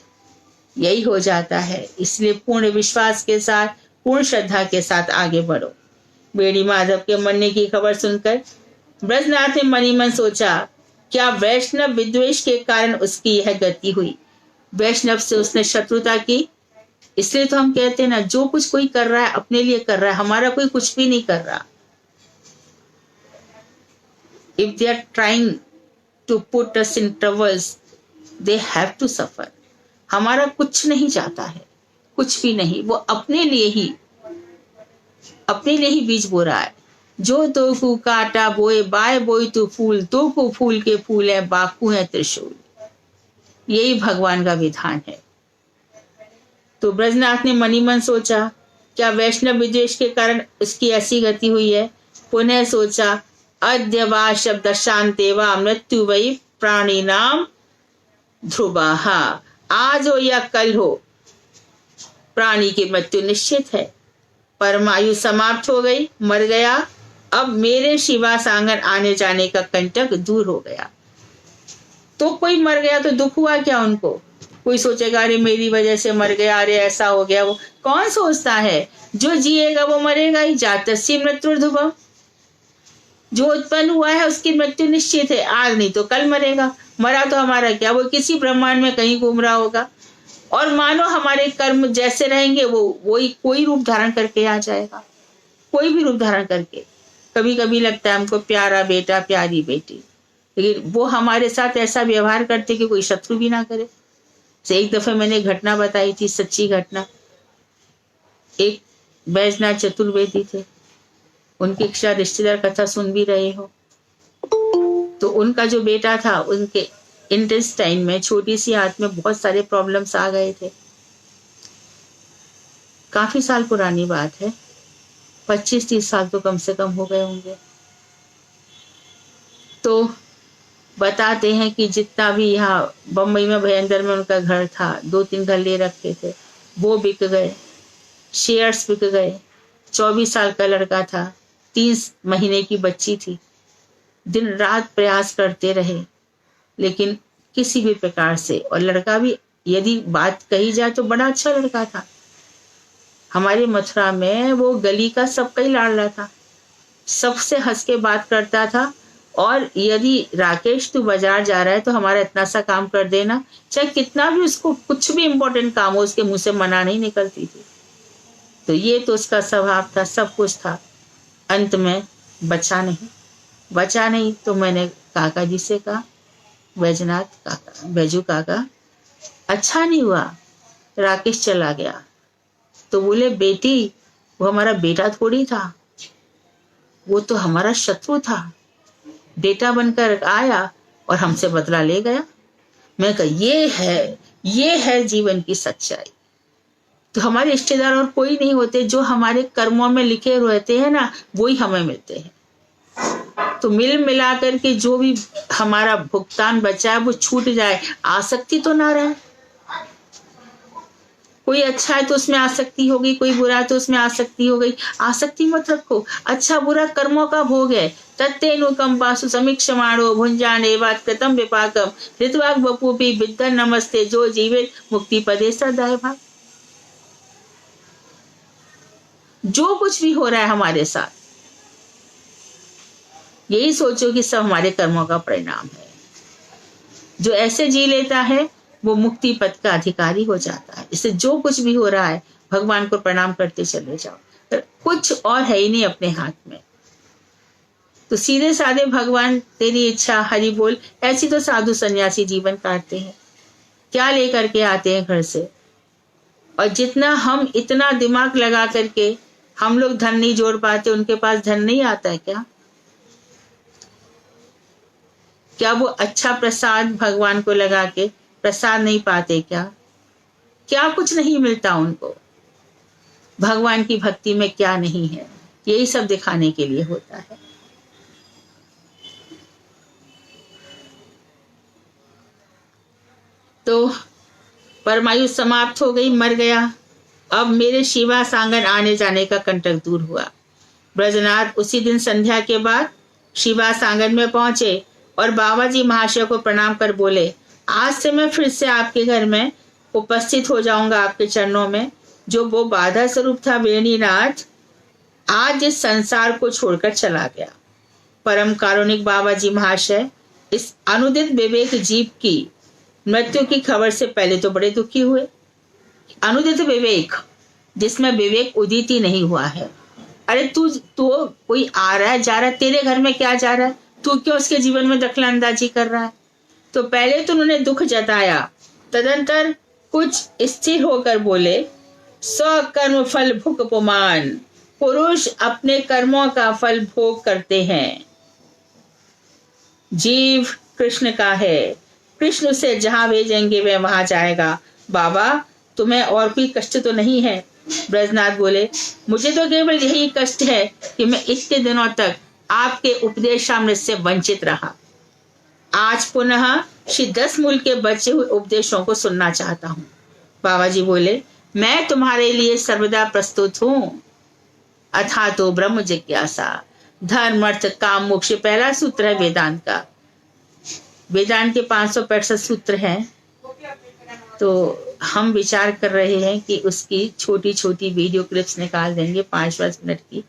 S1: यही हो जाता है। इसलिए पूर्ण विश्वास के साथ, पूर्ण श्रद्धा के साथ आगे बढ़ो। बेड़ी माधव के मरने की खबर सुनकर ब्रजनाथ ने मनी मन सोचा, क्या वैष्णव विद्वेष के कारण उसकी यह गति हुई? वैष्णव से उसने शत्रुता की। इसलिए तो हम कहते हैं ना, जो कुछ कोई कर रहा है अपने लिए कर रहा है, हमारा कोई कुछ भी नहीं कर रहा। If they are trying to put us in troubles, they have to suffer. हमारा कुछ नहीं चाहता है, कुछ भी नहीं। वो अपने लिए ही बीज बो रहा है। जो तो को काटा बोए, बाय बोई तो फूल, तो को फूल के फूल है, बाकू है त्रिशूल। यही भगवान का विधान है। तो ब्रजनाथ ने मनी मन सोचा, क्या वैष्णव विद्वेष के कारण उसकी ऐसी गति हुई है? पुनः सोचा, अद्य वा शब्द शांतेवा मृत्यु वही प्राणी नाम ध्रुवाहा। आज हो या कल हो, प्राणी की मृत्यु निश्चित है। परमायु समाप्त हो गई, मर गया। अब मेरे शिवास आंगन आने जाने का कंटक दूर हो गया। तो कोई मर गया तो दुख हुआ क्या उनको? कोई सोचेगा, अरे मेरी वजह से मर गया, अरे ऐसा हो गया। वो कौन सोचता है? जो जिएगा वो मरेगा ही। जातस्य मृत्युर्ध्रुवम्। जो उत्पन्न हुआ है उसकी मृत्यु निश्चित है, आज नहीं तो कल मरेगा। मरा तो हमारा क्या, वो किसी ब्रह्मांड में कहीं घूम रहा होगा। और मानो हमारे कर्म जैसे रहेंगे, वही कोई रूप धारण करके आ जाएगा, कोई भी रूप धारण करके। कभी कभी लगता है हमको प्यारा बेटा, प्यारी बेटी, लेकिन वो हमारे साथ ऐसा व्यवहार करते कि कोई शत्रु भी ना करे। एक दफे मैंने घटना बताई थी, सच्ची घटना। एक बैजनाथ चतुर्वेदी थे, उनके शायद रिश्तेदार कथा सुन भी रहे हो। तो उनका जो बेटा था, उनके इंटेस्टाइन में, छोटी सी हाथ में बहुत सारे प्रॉब्लम्स आ गए थे। काफी साल पुरानी बात है, 25-30 साल तो कम से कम हो गए होंगे। तो बताते हैं कि जितना भी यहाँ बम्बई में भयंदर में उनका घर था, 2-3 घर ले रखे थे, वो बिक गए, शेयर्स बिक गए। 24 साल का लड़का था, 3 महीने की बच्ची थी। दिन रात प्रयास करते रहे, लेकिन किसी भी प्रकार से। और लड़का भी, यदि बात कही जाए तो बड़ा अच्छा लड़का था। हमारे मथुरा में वो गली का सबका ही लाडला था, सबसे हंस के बात करता था। और यदि राकेश तू बाजार जा रहा है तो हमारा इतना सा काम कर देना, चाहे कितना भी उसको कुछ भी इम्पोर्टेंट काम हो, उसके मुंह से मना नहीं निकलती थी। तो ये तो उसका स्वभाव था, सब कुछ था। अंत में बचा नहीं तो मैंने काका जी से कहा, बैजनाथ काका, बैजू काका, अच्छा नहीं हुआ राकेश चला गया। तो बोले, बेटी वो हमारा बेटा थोड़ी था, वो तो हमारा शत्रु था। बेटा बनकर आया और हमसे बदला ले गया। मैं कहा, ये है जीवन की सच्चाई। तो हमारे रिश्तेदार और कोई नहीं होते, जो हमारे कर्मों में लिखे रहते हैं ना, वही हमें मिलते हैं। तो मिल मिला करके जो भी हमारा भुगतान बचा है वो छूट जाए, आसक्ति तो ना रहे। कोई अच्छा है तो उसमें आसक्ति होगी, कोई बुरा है तो उसमें आसक्ति हो गई। आसक्ति मत रखो, अच्छा बुरा कर्मों का भोग है। तत्तेनुकम पासु समीक्षमाणो भुंजाने वात कृतम विपाकम ऋतवाक बपूपी विद्या नमस्ते जो जीवित मुक्ति पदे सदाय भाग। जो कुछ भी हो रहा है हमारे साथ, यही सोचो कि सब हमारे कर्मों का परिणाम है। जो ऐसे जी लेता है वो मुक्ति पद का अधिकारी हो जाता है। इससे जो कुछ भी हो रहा है भगवान को प्रणाम करते चले जाओ, तो कुछ और है ही नहीं अपने हाथ में। तो सीधे साधे भगवान तेरी इच्छा हरि बोल, ऐसी तो साधु सन्यासी जीवन काटते हैं। क्या लेकर के आते हैं घर से, और जितना हम इतना दिमाग लगा करके हम लोग धन नहीं जोड़ पाते, उनके पास धन नहीं आता है क्या? क्या वो अच्छा प्रसाद भगवान को लगा के प्रसाद नहीं पाते क्या? क्या कुछ नहीं मिलता उनको? भगवान की भक्ति में क्या नहीं है, यही सब दिखाने के लिए होता है। तो परमायु समाप्त हो गई, मर गया। अब मेरे शिवा सांगन आने जाने का कंटक दूर हुआ। ब्रजनाथ उसी दिन संध्या के बाद शिवा सांगन में पहुंचे और बाबा जी महाशय को प्रणाम कर बोले, आज से मैं फिर से आपके घर में उपस्थित हो जाऊंगा, आपके चरणों में। जो वो बाधा स्वरूप था वेणीनाथ, आज इस संसार को छोड़कर चला गया। परम कारुणिक बाबा जी महाशय इस अनुदित विवेक जीव की मृत्यु की खबर से पहले तो बड़े दुखी हुए। अनुदित विवेक, जिसमें विवेक उदित ही नहीं हुआ है। अरे तू कोई आ रहा है जा रहा है, तेरे घर में क्या जा रहा है? तू क्यों उसके जीवन में दखल अंदाजी कर रहा है? तो पहले तो उन्होंने दुख जताया, तदंतर कुछ स्थिर होकर बोले, स्वकर्म फल भुक पुमान, पुरुष अपने कर्मों का फल भोग करते हैं। जीव कृष्ण का है, कृष्ण उसे जहां भेजेंगे वह वहां जाएगा। बाबा तुम्हें और कोई कष्ट तो नहीं है? ब्रजनाथ बोले, मुझे तो केवल यही कष्ट है कि मैं इतने दिनों तक आपके उपदेशामृत से वंचित रहा। आज पुनः श्री 10 मूल के बचे हुए उपदेशों को सुनना चाहता हूँ। बाबा जी बोले, मैं तुम्हारे लिए सर्वदा प्रस्तुत हूँ। अथा तो ब्रह्म जिज्ञासा, धर्म अर्थ काम मोक्ष, पहला सूत्र है वेदांत का। वेदांत के 565 सूत्र हैं। तो हम विचार कर रहे हैं कि उसकी छोटी छोटी वीडियो क्लिप्स निकाल देंगे 5-5 मिनट की,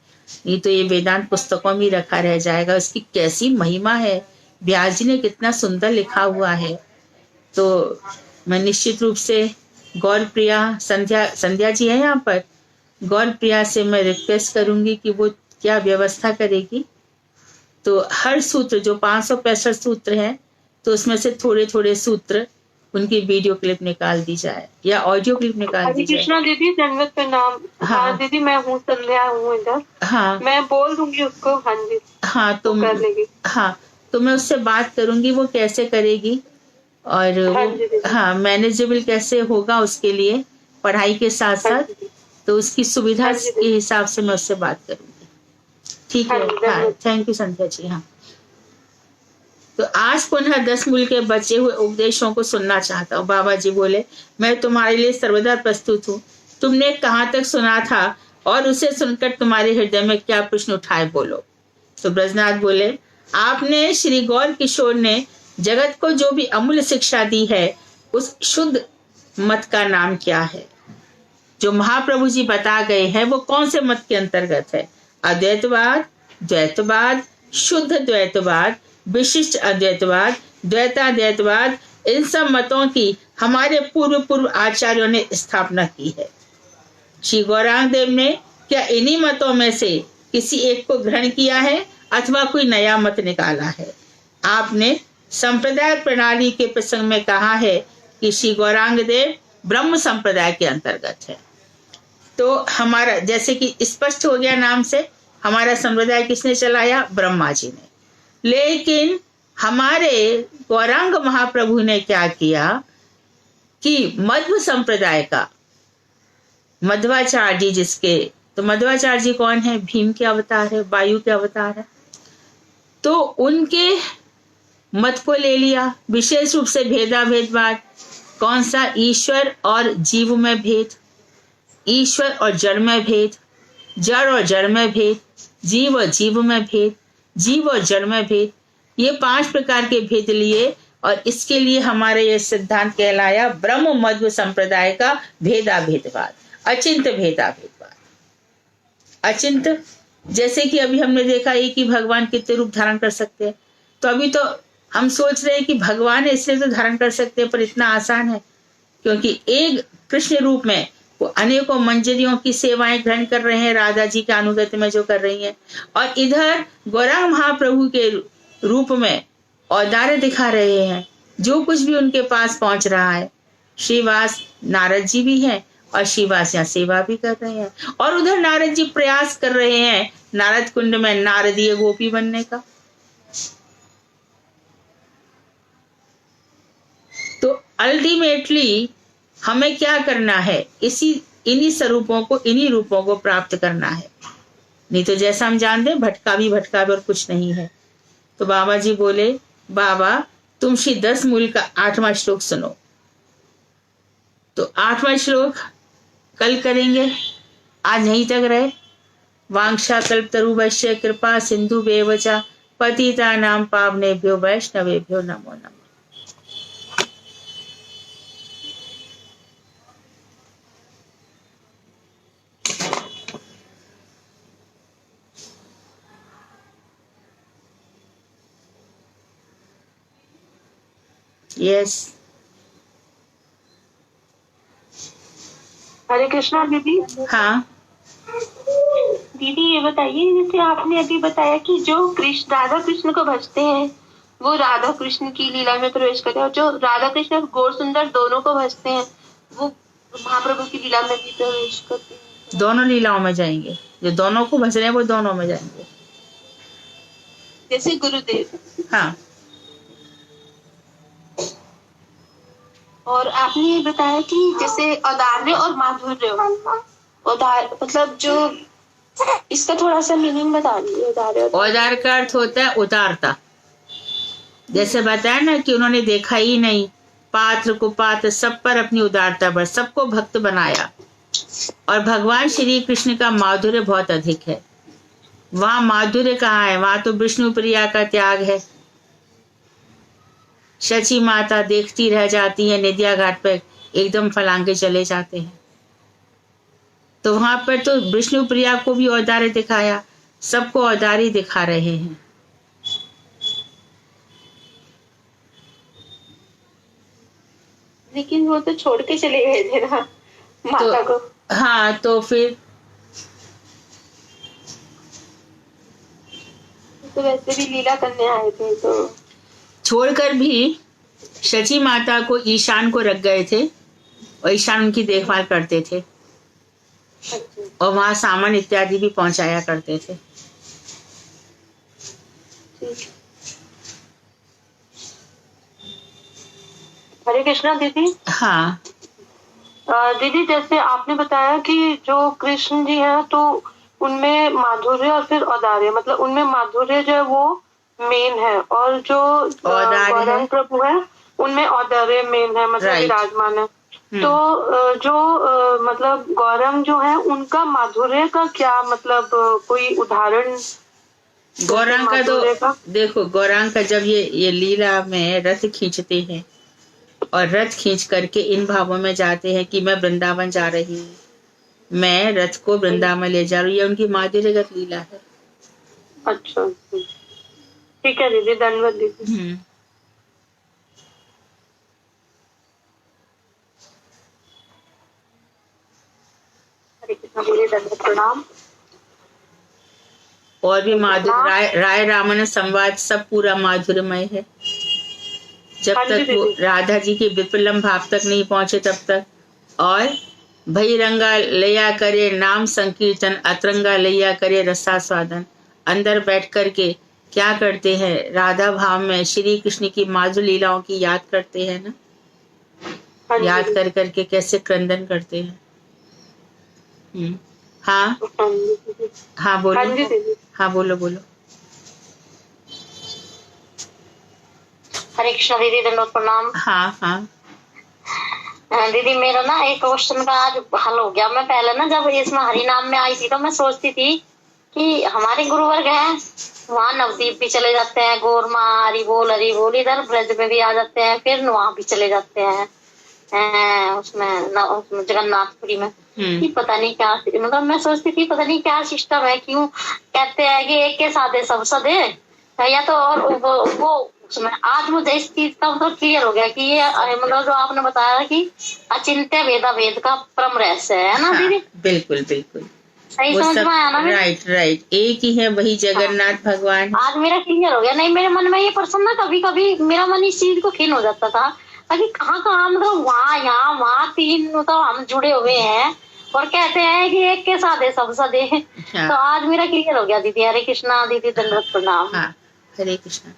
S1: नहीं तो ये वेदांत पुस्तकों में रखा रह जाएगा। उसकी कैसी महिमा है, व्यास जी ने कितना सुंदर लिखा हुआ है। तो मैं निश्चित रूप से गौर प्रिया संध्या जी है यहाँ पर, गौर प्रिया से मैं रिक्वेस्ट करूंगी कि वो क्या व्यवस्था करेगी। तो हर सूत्र जो 565 सूत्र हैं, तो उसमें से थोड़े थोड़े सूत्र उनकी वीडियो क्लिप निकाल दी जाए या ऑडियो क्लिप निकाल दी जाए।
S2: कृष्णा दीदी दंडवत प्रणाम। हाँ दीदी, मैं हूँ संध्या, हूँ इधर। हाँ मैं बोल दूंगी उसको। हाँ जी हाँ, तो कर लेगी। हाँ
S1: तो मैं उससे बात करूंगी वो कैसे करेगी, और हाँ मैनेजेबल कैसे होगा उसके लिए पढ़ाई के साथ साथ। तो उसकी सुविधा के हिसाब से मैं उससे बात करूंगी। ठीक है, हाँ थैंक यू संध्या जी। हाँ तो आज पुनः 10 मूल के बचे हुए उपदेशों को सुनना चाहता हूँ। बाबा जी बोले, मैं तुम्हारे लिए सर्वदा प्रस्तुत हूँ। तुमने कहाँ तक सुना था और उसे सुनकर तुम्हारे हृदय में क्या प्रश्न उठाए, बोलो। तो ब्रजनाथ बोले, आपने श्री गौर किशोर ने जगत को जो भी अमूल्य शिक्षा दी है, उस शुद्ध मत का नाम क्या है? जो महाप्रभु जी बता गए हैं वो कौन से मत के अंतर्गत है? अद्वैतवाद, द्वैतवाद, शुद्ध द्वैतवाद, विशिष्ट अद्वैतवाद, द्वैताद्वैतवाद, इन सब मतों की हमारे पूर्व आचार्यों ने स्थापना की है। श्री गौरांग देव ने क्या इन्हीं मतों में से किसी एक को ग्रहण किया है अथवा कोई नया मत निकाला है? आपने संप्रदाय प्रणाली के प्रसंग में कहा है कि श्री गौरांग देव ब्रह्म संप्रदाय के अंतर्गत है। तो हमारा जैसे कि स्पष्ट हो गया नाम से, हमारा संप्रदाय किसने चलाया? ब्रह्मा जी ने। लेकिन हमारे गौरांग महाप्रभु ने क्या किया कि मध्व संप्रदाय का मध्वाचार्य जी, जिसके तो मध्वाचार्य जी कौन है? भीम के अवतार है, वायु के अवतार है। तो उनके मत को ले लिया, विशेष रूप से भेदाभेदवाद। कौन सा? ईश्वर और जीव में भेद। ईश्वर और जड़ में भेद, जड़ और जड़ में भेद, जीव और जीव में भेद, जीव और जड़ में भेद, ये 5 प्रकार के भेद लिए और इसके लिए हमारे ये सिद्धांत कहलाया ब्रह्म मध्व संप्रदाय का भेदाभेदवाद, अचिंत भेदाभेदवाद। अचिंत, जैसे कि अभी हमने देखा एक ही भगवान कितने रूप धारण कर सकते हैं, तो अभी तो हम सोच रहे हैं कि भगवान है इसलिए तो धारण कर सकते हैं, पर इतना आसान है क्योंकि एक कृष्ण रूप में वो अनेकों मंजरियों की सेवाएं ग्रहण कर रहे हैं, राधा जी के अनुगत्य में जो कर रही हैं, और इधर गौरांग महाप्रभु के रूप में औदार्य दिखा रहे हैं, जो कुछ भी उनके पास पहुंच रहा है। श्रीवास नारद जी भी हैं और श्रीवास यहाँ सेवा भी कर रहे हैं, और उधर नारद जी प्रयास कर रहे हैं नारद कुंड में नारदीय गोपी बनने का। तो अल्टीमेटली हमें क्या करना है, इन्हीं स्वरूपों को, इन्हीं रूपों को प्राप्त करना है, नहीं तो जैसा हम जानते हैं भटका भी और कुछ नहीं है। तो बाबा जी बोले, बाबा तुम श्री 10 मूल का 8वां श्लोक सुनो। तो 8वां श्लोक कल करेंगे, आज नहीं तक रहे। वांछा कल्पतरुभ्यश्च कृपा सिंधु बेवचा पतितानां पावनेभ्यो वैष्णवेभ्यो नमो नमः। यस।
S2: हरे कृष्णा दीदी।
S1: हाँ
S2: दीदी ये बताइए, जैसे आपने अभी बताया कि जो कृष्ण राधा कृष्ण को भजते हैं वो राधा कृष्ण की लीला में प्रवेश करते हैं, और जो राधा कृष्ण और गौर सुंदर दोनों को भजते हैं वो महाप्रभु की लीला में भी प्रवेश करते हैं।
S1: दोनों लीलाओं में जाएंगे, जो दोनों को भज रहे हैं वो दोनों में जाएंगे,
S2: जैसे गुरुदेव।
S1: हाँ।
S2: और आपने ये बताया कि जैसे औदार्य और माधुर्य, मतलब जो इसका थोड़ा सा मीनिंग बता दीजिए।
S1: औदार्य का अर्थ होता है उदारता। जैसे बताया ना कि उन्होंने देखा ही नहीं, पात्र कुपात्र सब पर अपनी उदारता पर सबको भक्त बनाया, और भगवान श्री कृष्ण का माधुर्य बहुत अधिक है। वहां माधुर्य कहाँ है, वहां तो विष्णु प्रिया का त्याग है। शची माता देखती रह जाती है, निदिया घाट पर एकदम फलांगे चले जाते हैं। तो वहां पर तो विष्णु प्रिया को भी औदार्य दिखाया, सबको औदार्य दिखा रहे हैं।
S2: लेकिन वो तो छोड़ के चले गए थे ना माता को।
S1: हाँ, तो फिर
S2: तो वैसे भी लीला करने आए थे, तो
S1: छोड़कर भी शची माता को ईशान को रख गए थे, और ईशान उनकी देखभाल करते थे, और वहां सामान इत्यादि भी पहुंचाया करते थे।
S2: हरे कृष्णा दीदी।
S1: हाँ
S2: दीदी, जैसे आपने बताया कि जो कृष्ण जी हैं तो उनमें माधुर्य और फिर औदार्य, मतलब उनमें माधुर्य जो है वो मेन है, और जो गौरांग प्रभु है उनमें औदार्य मेन है, मतलब विराजमान है। तो जो मतलब गौरांग जो है उनका माधुर्य का क्या मतलब कोई उदाहरण?
S1: गौरांग का तो देखो, गौरांग का जब ये लीला में रथ खींचते हैं और रथ खींच करके इन भावों में जाते हैं कि मैं वृंदावन जा रही हूँ, मैं रथ को वृंदावन ले जा रही हूँ, ये उनकी माधुर्यगत लीला है।
S2: अच्छा, ठीक है दीदी, धन्यवाद दीदी। प्रणाम।
S1: और भी माधुर्य, राय रामन संवाद सब पूरा माधुर्यमय है। जब तक वो राधा जी के विपुलम भाव तक नहीं पहुंचे तब तक। और भैरंगा लैया करे नाम संकीर्तन, अतरंगा लैया करे रसास्वादन। अंदर बैठ करके क्या करते हैं, राधा भाव में श्री कृष्ण की माधुर्य लीलाओं की याद करते हैं ना, याद कर करके कैसे क्रंदन करते हैं। हाँ हाँ बोलो, हाँ बोलो बोलो।
S2: हरे कृष्ण दीदी, दंडवत प्रणाम।
S1: हाँ हाँ।
S3: दीदी मेरा ना एक क्वेश्चन का आज हल हो गया। मैं पहले ना जब इसमें हरि नाम में आई थी तो मैं सोचती थी कि हमारे गुरुवर्ग है वहाँ नवदीप भी चले जाते हैं, गोरमा हरि बोल इधर ब्रज में भी आ जाते हैं, फिर वहाँ भी चले जाते हैं उसमें जगन्नाथपुरी में। कि पता नहीं क्या, मतलब मैं सोचती थी पता नहीं क्या सिस्टम है, क्यों कहते हैं कि एक के साधे सब सधे, या तो और वो उसमें आज मुझे इस चीज का मतलब क्लियर हो गया कि ये मतलब जो आपने बताया कि अचिंत्य वेदा वेद का परम रहस्य है ना दीदी।
S1: बिल्कुल बिल्कुल
S3: सही
S1: वो
S3: समझ
S1: सब
S3: में आया ना?
S1: राइट एक ही है, वही जगन्नाथ भगवान।
S3: आज मेरा क्लियर हो गया। नहीं मेरे मन में ये प्रश्न ना कभी कभी मेरा मन इस चीज को खीन हो जाता था कि कहाँ मतलब वहाँ यहाँ वहाँ तीन मतलब हम जुड़े हुए हैं और कहते हैं कि एक के साधे सब सधे।
S1: हाँ।
S3: तो आज मेरा क्लियर हो गया दीदी। हरे कृष्णा दीदी, दंडवत प्रणाम।
S1: हाँ हरे कृष्णा।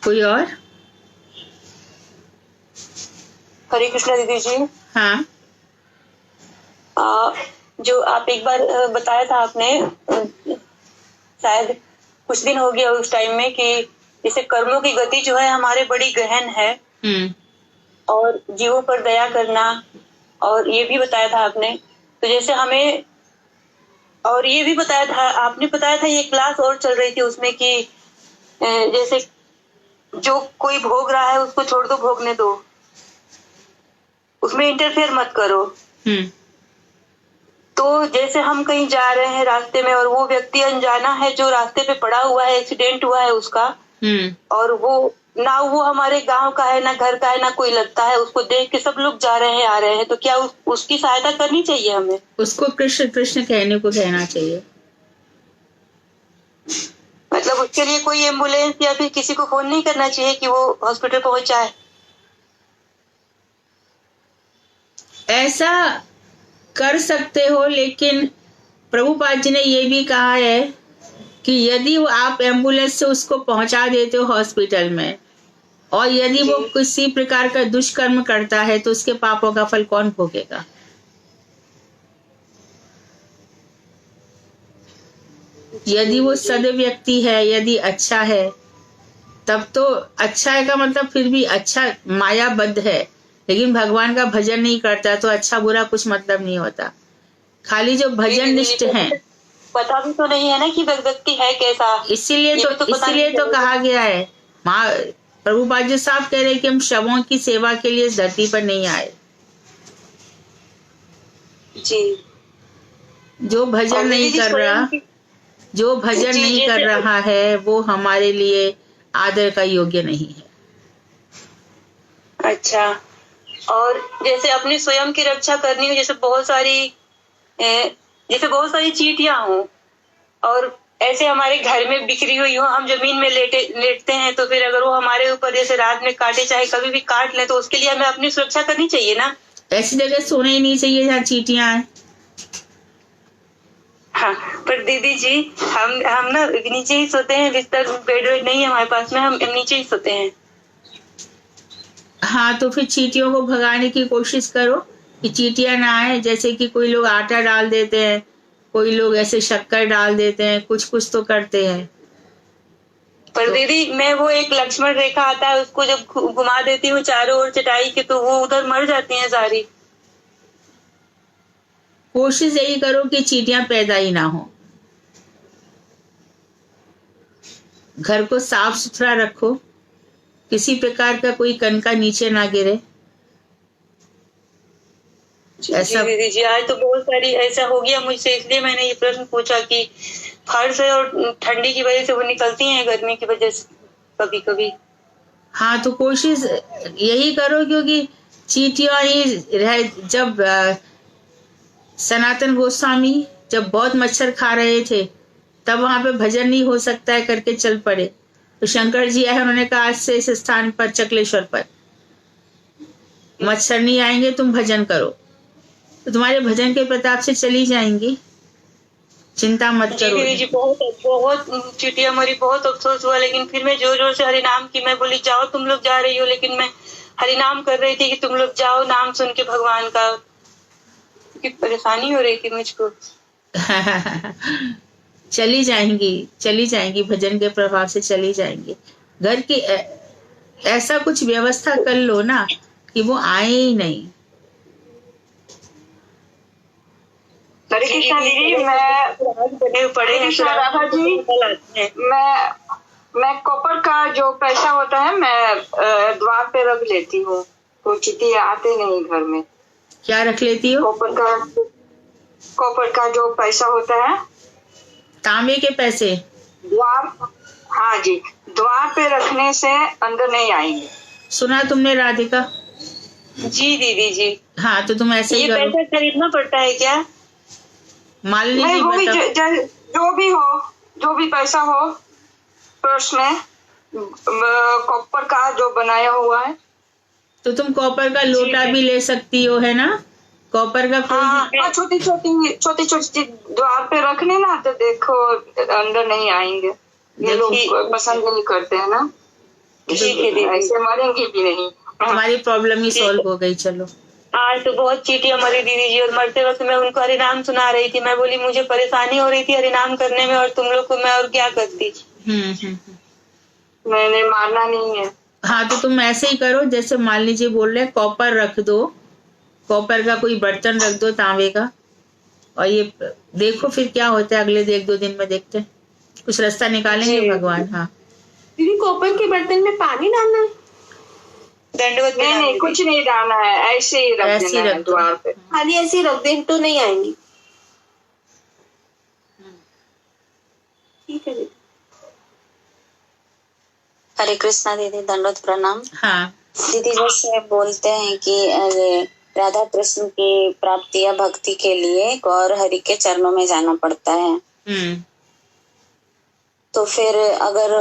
S1: कोई और?
S4: हरे कृष्णा दीदी जी।
S1: हाँ
S4: जो आप एक बार बताया था आपने, शायद कुछ दिन हो गया उस टाइम में, कि जैसे कर्मों की गति जो है हमारे बड़ी गहन है और जीवों पर दया करना, और ये भी बताया था आपने। तो जैसे हमें, और ये भी बताया था आपने, बताया था ये क्लास और चल रही थी उसमें कि जैसे जो कोई भोग रहा है उसको छोड़ दो, भोगने दो, उसमें इंटरफेयर मत करो। तो जैसे हम कहीं जा रहे हैं रास्ते में और वो व्यक्ति अनजाना है जो रास्ते पे पड़ा हुआ है, एक्सीडेंट हुआ है उसका, और वो ना वो हमारे गांव का है ना घर का है ना कोई लगता है, उसको देख के सब लोग जा रहे हैं आ रहे हैं, तो क्या उसकी सहायता करनी चाहिए हमें?
S1: उसको कृष्ण कृष्ण कहने को कहना चाहिए।
S4: मतलब उसके लिए कोई एम्बुलेंस या फिर किसी को फोन नहीं करना चाहिए कि वो हॉस्पिटल पहुंचाए?
S1: ऐसा कर सकते हो, लेकिन प्रभुपाद जी ने ये भी कहा है कि यदि वो आप एम्बुलेंस से उसको पहुंचा देते हो हॉस्पिटल में, और यदि वो किसी प्रकार का दुष्कर्म करता है तो उसके पापों का फल कौन भोगेगा? यदि वो सद व्यक्ति है, यदि अच्छा है, तब तो अच्छा है का मतलब फिर भी अच्छा मायाबद्ध है, लेकिन भगवान का भजन नहीं करता तो अच्छा बुरा कुछ मतलब नहीं होता। खाली जो भजन निष्ठ हैं,
S4: पता भी तो नहीं है ना कि व्यक्ति है कैसा।
S1: इसीलिए तो कहा गया है, माँ प्रभुपाद जी साहब कह रहे हैं कि हम शवों की सेवा के लिए इस धरती पर नहीं आए।
S4: जी।
S1: जो भजन नहीं कर रहा, जो भजन नहीं कर रहा है वो हमारे लिए आदर का योग्य नहीं है।
S4: अच्छा, और जैसे अपनी स्वयं की रक्षा करनी हो, जैसे बहुत सारी चींटियां हों और ऐसे हमारे घर में बिखरी हुई हो, हम जमीन में लेटते हैं, तो फिर अगर वो हमारे ऊपर जैसे रात में काटे, चाहे कभी भी काट ले, तो उसके लिए हमें अपनी सुरक्षा करनी चाहिए ना?
S1: ऐसी जगह सोना ही नहीं चाहिए जहाँ चींटियां हैं।
S4: हाँ, पर दीदी जी हम ना नीचे ही सोते हैं, बिस्तर बेड वेड नहीं है हमारे पास में, हम नीचे ही सोते हैं।
S1: हाँ, तो फिर चींटियों को भगाने की कोशिश करो कि चींटियां ना आए। जैसे कि कोई लोग आटा डाल देते हैं, कोई लोग ऐसे शक्कर डाल देते हैं, कुछ तो करते हैं।
S4: पर दीदी मैं वो एक लक्ष्मण रेखा आता है, उसको जब घुमा देती हूँ चारों ओर चटाई के, तो वो उधर मर जाती हैं सारी।
S1: कोशिश यही करो कि चींटियां पैदा ही ना हो। घर को साफ सुथरा रखो, किसी प्रकार का कोई कणका नीचे ना गिरे।
S4: ऐसा दीदी जी आज तो बहुत सारी ऐसा हो गया मुझसे, इसलिए मैंने ये प्रश्न पूछा कि फर्श है और ठंडी की वजह से वो निकलती हैं, गर्मी की वजह से कभी कभी।
S1: हाँ, तो कोशिश यही करो, क्योंकि चींटियां ही रह, जब सनातन गोस्वामी जब बहुत मच्छर खा रहे थे तब वहां पे भजन नहीं हो सकता है करके चल पड़े, तो शंकर जी आए, उन्होंने कहा आज से इस स्थान पर चकलेश्वर पर मच्छर नहीं आएंगे, तुम भजन करो, तो तुम्हारे भजन के प्रताप से चली जाएंगी, चिंता मत करो।
S4: जी बहुत चींटियां मरी, बहुत अफसोस हुआ, लेकिन फिर मैं जोर जोर से हरिनाम की, मैं बोली जाओ तुम लोग जा रही हो, लेकिन मैं हरिनाम कर रही थी कि तुम लोग जाओ नाम सुन के भगवान का, क्योंकि परेशानी हो रही थी मुझको।
S1: चली जाएंगी, भजन के प्रभाव से चली जाएंगी। घर की ऐसा कुछ व्यवस्था कर लो ना कि वो आए ही नहीं।
S2: हरे कृष्णा दीदी, राधा जी, मैं कॉपर का जो पैसा होता है मैं द्वार पे रख लेती हूँ, तो चींटी आते नहीं घर में।
S1: क्या रख लेती हो?
S2: कॉपर का जो पैसा होता है,
S1: तांबे के पैसे
S2: द्वार, हाँ जी, द्वार पे रखने से अंदर नहीं आएंगे।
S1: सुना तुमने राधिका?
S4: जी दीदी जी।
S1: हाँ, तो तुम ऐसे ही करो।
S4: पैसा खरीदना पड़ता है क्या?
S1: मालिनी जी
S2: जो भी पैसा हो पर्स में कॉपर का जो बनाया हुआ है, तो
S1: तुम कॉपर का लोटा भी ले सकती हो, है ना? कॉपर का कोई
S2: छोटी छोटी द्वार पे रख लेना, तो देखो अंदर नहीं आएंगे। ये लोग पसंद नहीं करते हैं ना, ऐसे मरेंगे भी नहीं।
S1: हमारी प्रॉब्लम ही सॉल्व हो गई। चलो,
S4: आज तो बहुत चीटियां मरी दीदी जी, और मरते वक्त मैं उनको हरिनाम सुना रही थी। मैं बोली मुझे परेशानी हो रही थी हरिनाम करने में, और तुम लोग को मैं और क्या करती।
S2: मैंने मारना नहीं है।
S1: हाँ, तो तुम ऐसे ही करो जैसे मालिनी जी बोल रहे, कॉपर रख दो, कॉपर का कोई बर्तन रख दो तांबे का, और ये देखो फिर क्या होता है। अगले 1-2 दिन में देखते हैं, कुछ रास्ता निकालेंगे भगवान। हाँ
S2: दीदी, कॉपर के बर्तन में पानी डालना है?
S4: दंडवत
S2: नहीं, कुछ नहीं डालना है, ऐसे ही रख देना है द्वार पे। खाली ऐसे ही रख दें तो नहीं आएंगी। ठीक है दीदी।
S3: हरे कृष्णा दीदी, दंडवत प्रणाम।
S1: हाँ
S3: दीदी, जैसे बोलते हैं कि राधा कृष्ण की प्राप्ति या भक्ति के लिए गौर हरि के चरणों में जाना पड़ता है। तो फिर अगर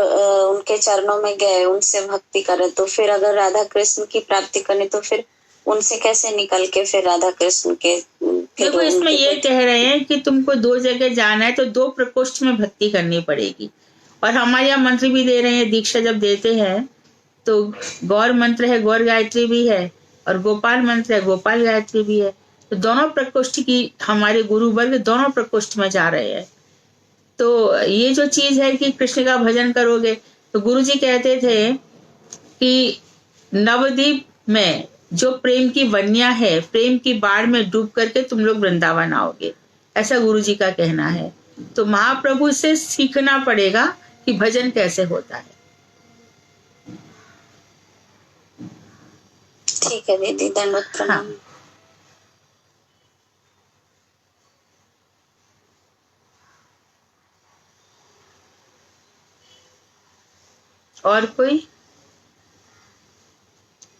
S3: उनके चरणों में गए, उनसे भक्ति करें, तो फिर अगर राधा कृष्ण की प्राप्ति करनी तो फिर उनसे कैसे निकल के फिर राधा कृष्ण के।
S1: देखो, इसमें ये कह रहे हैं कि तुमको 2 जगह जाना है, तो 2 प्रकोष्ठ में भक्ति करनी पड़ेगी। और हमारे यहाँ मंत्र भी दे रहे हैं, दीक्षा जब देते हैं तो गौर मंत्र है, गौर गायत्री भी है, और गोपाल मंत्र है, गोपाल गायत्री भी है। तो दोनों प्रकोष्ठ की हमारे गुरु वर्ग दोनों प्रकोष्ठ में जा रहे हैं। तो ये जो चीज है कि कृष्ण का भजन करोगे, तो गुरु जी कहते थे कि नवद्वीप में जो प्रेम की वन्या है, प्रेम की बाढ़ में डूब करके तुम लोग वृंदावन आओगे, ऐसा गुरु जी का कहना है। तो महाप्रभु से सीखना पड़ेगा कि भजन कैसे होता है।
S3: ठीक है दीदी, दंडवत प्रणाम।
S1: हाँ। और कोई?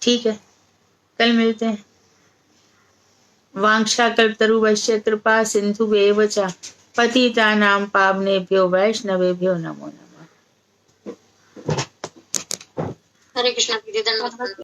S1: ठीक है, कल मिलते हैं। वांछा कल्पतरुभ्यश्च कृपा सिन्धुभ्येव च पतितानां पावनेभ्यो वैष्णवेभ्यो नमो नमः।
S3: हरे कृष्णा दीदी, दंडवत।